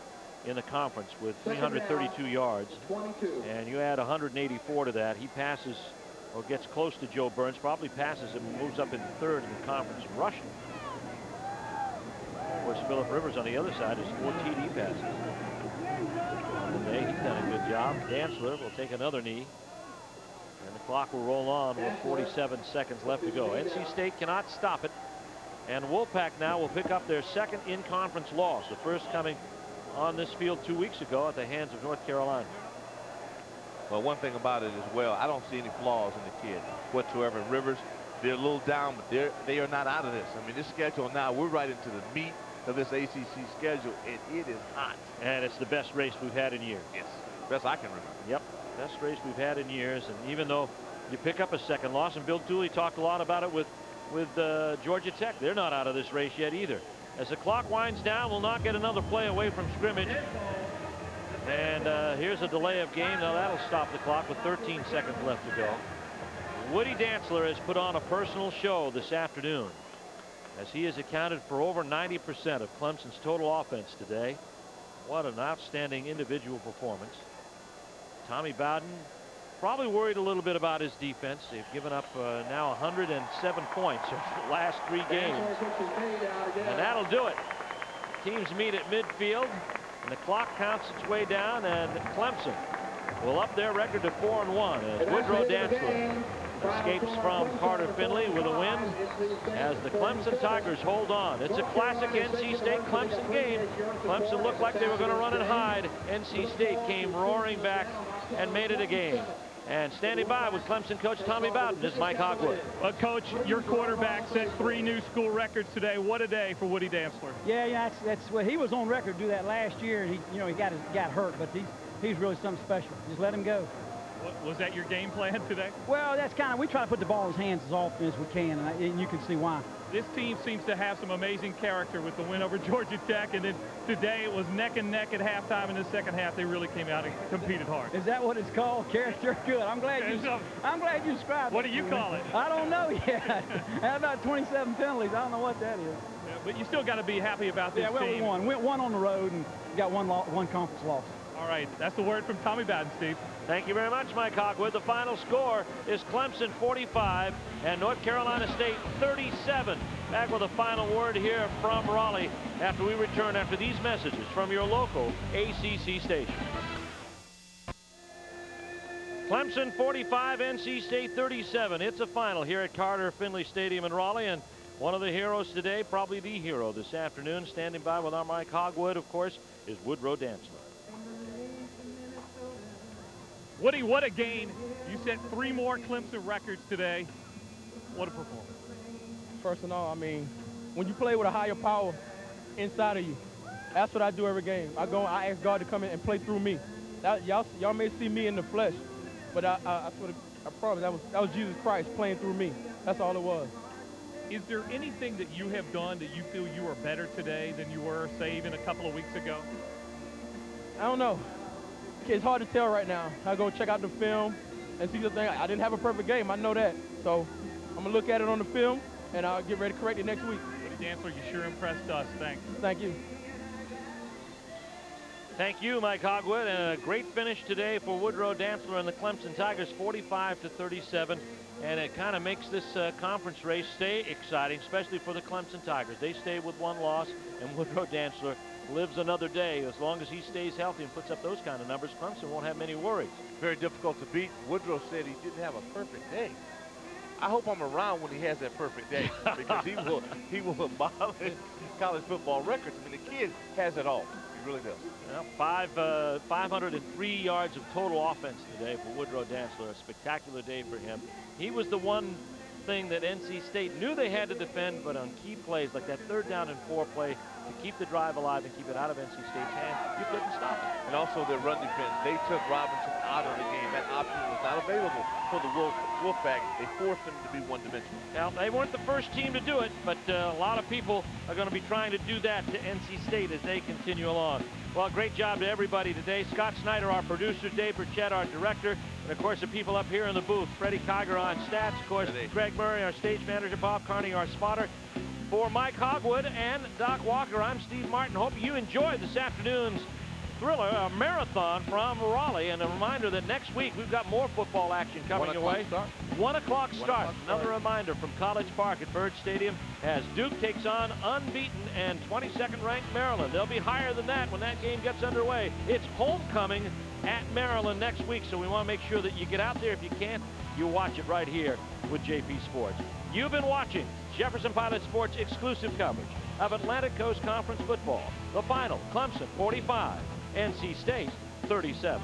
in the conference with 332 yards. And you add 184 to that. He passes or gets close to Joe Burns, probably passes him and moves up in 3rd in the conference in rushing. Of course, Phillip Rivers on the other side is 4 TD passes. Today, he's done a good job. Dantzler will take another knee. And the clock will roll on with 47 seconds left to go. NC State cannot stop it. And Wolfpack now will pick up their 2nd in-conference loss. The first coming on this field 2 weeks ago at the hands of North Carolina. Well, one thing about it as well, I don't see any flaws in the kid whatsoever. Rivers, they're a little down, but they are not out of this. I mean, this schedule now, we're right into the meat of this ACC schedule, and it is hot. And it's the best race we've had in years. Yes, best I can remember. Yep, best race we've had in years. And even though you pick up a 2nd loss, and Bill Dooley talked a lot about it with Georgia Tech, they're not out of this race yet either. As the clock winds down, we'll not get another play away from scrimmage. And here's a delay of game. Now that'll stop the clock with 13 seconds left to go. Woody Dantzler has put on a personal show this afternoon, as he has accounted for over 90% of Clemson's total offense today. What an outstanding individual performance. Tommy Bowden probably worried a little bit about his defense. They've given up now 107 points over the last 3 games. And that'll do it. Teams meet at midfield, and the clock counts its way down, and Clemson will up their record to 4-1 as Woodrow Dantzler escapes from Carter Finley with a win as the Clemson Tigers hold on. It's a classic NC State Clemson game. Clemson looked like they were going to run and hide. NC State came roaring back and made it a game. And standing by with Clemson coach Tommy Bowden is Mike Hogwood. Coach, your quarterback set 3 new school records today. What a day for Woody Dantzler. Yeah, that's well, he was on record to do that last year. He got hurt, but he's really something special. Just let him go. Was that your game plan today? Well, that's kind of, we try to put the ball in his hands as often as we can, and you can see why. This team seems to have some amazing character with the win over Georgia Tech, and then today it was neck and neck at halftime. In the second half, they really came out and competed hard. Is that what it's called? Character? Good. I'm glad you described it. What do you call it? I don't know yet. How about 27 penalties? I don't know what that is. Yeah, but you still got to be happy about this team. Yeah, well, we won. Went 1 on the road and got one conference loss. All right, that's the word from Tommy Bowden, Steve. Thank you very much, Mike Hogwood. The final score is Clemson 45 and North Carolina State 37. Back with a final word here from Raleigh after we return after these messages from your local ACC station. Clemson 45, NC State 37. It's a final here at Carter Finley Stadium in Raleigh, and one of the heroes today, probably the hero this afternoon, standing by with our Mike Hogwood, of course, is Woodrow Dantzler. Woody, what a game. You set 3 more Clemson records today. What a performance. First of all, I mean, when you play with a higher power inside of you, that's what I do every game. I ask God to come in and play through me. Y'all may see me in the flesh, but I promise that was Jesus Christ playing through me. That's all it was. Is there anything that you have done that you feel you are better today than you were, say, even a couple of weeks ago? I don't know. It's hard to tell right now. I go check out the film and see the thing. I didn't have a perfect game. I know that. So I'm going to look at it on the film, and I'll get ready to correct it next week. Woody Dantzler, you sure impressed us. Thanks. Thank you. Thank you, Mike Hogwood, and a great finish today for Woodrow Dantzler and the Clemson Tigers, 45-37. And it kind of makes this conference race stay exciting, especially for the Clemson Tigers. They stay with 1 loss, and Woodrow Dantzler lives another day. As long as he stays healthy and puts up those kind of numbers, Clemson won't have many worries. Very difficult to beat. Woodrow said he didn't have a perfect day. I hope I'm around when he has that perfect day because he will abolish college football records. I mean, the kid has it all. He really does. Well, 503 yards of total offense today for Woodrow Dantzler. A spectacular day for him. He was the one thing that NC State knew they had to defend, but on key plays like that 3rd down and 4 play to keep the drive alive and keep it out of NC State's hands, you couldn't stop it. And also their run defense. They took Robinson out of the game. That option was not available for the Wolfpack. They forced him to be one-dimensional. Now, they weren't the first team to do it, but a lot of people are going to be trying to do that to NC State as they continue along. Well, great job to everybody today. Scott Snyder, our producer, Dave Burchett, our director, and of course the people up here in the booth. Freddie Kiger on stats, of course, Greg Murray, our stage manager, Bob Carney, our spotter. For Mike Hogwood and Doc Walker, I'm Steve Martin. Hope you enjoyed this afternoon's thriller, a marathon from Raleigh. And a reminder that next week we've got more football action coming your way. 1 o'clock start. Another reminder from College Park at Byrd Stadium as Duke takes on unbeaten and 22nd ranked Maryland. They'll be higher than that when that game gets underway. It's homecoming at Maryland next week, so we want to make sure that you get out there. If you can't, you watch it right here with JP Sports. You've been watching Jefferson Pilot Sports exclusive coverage of Atlantic Coast Conference football. The final, Clemson 45, NC State 37.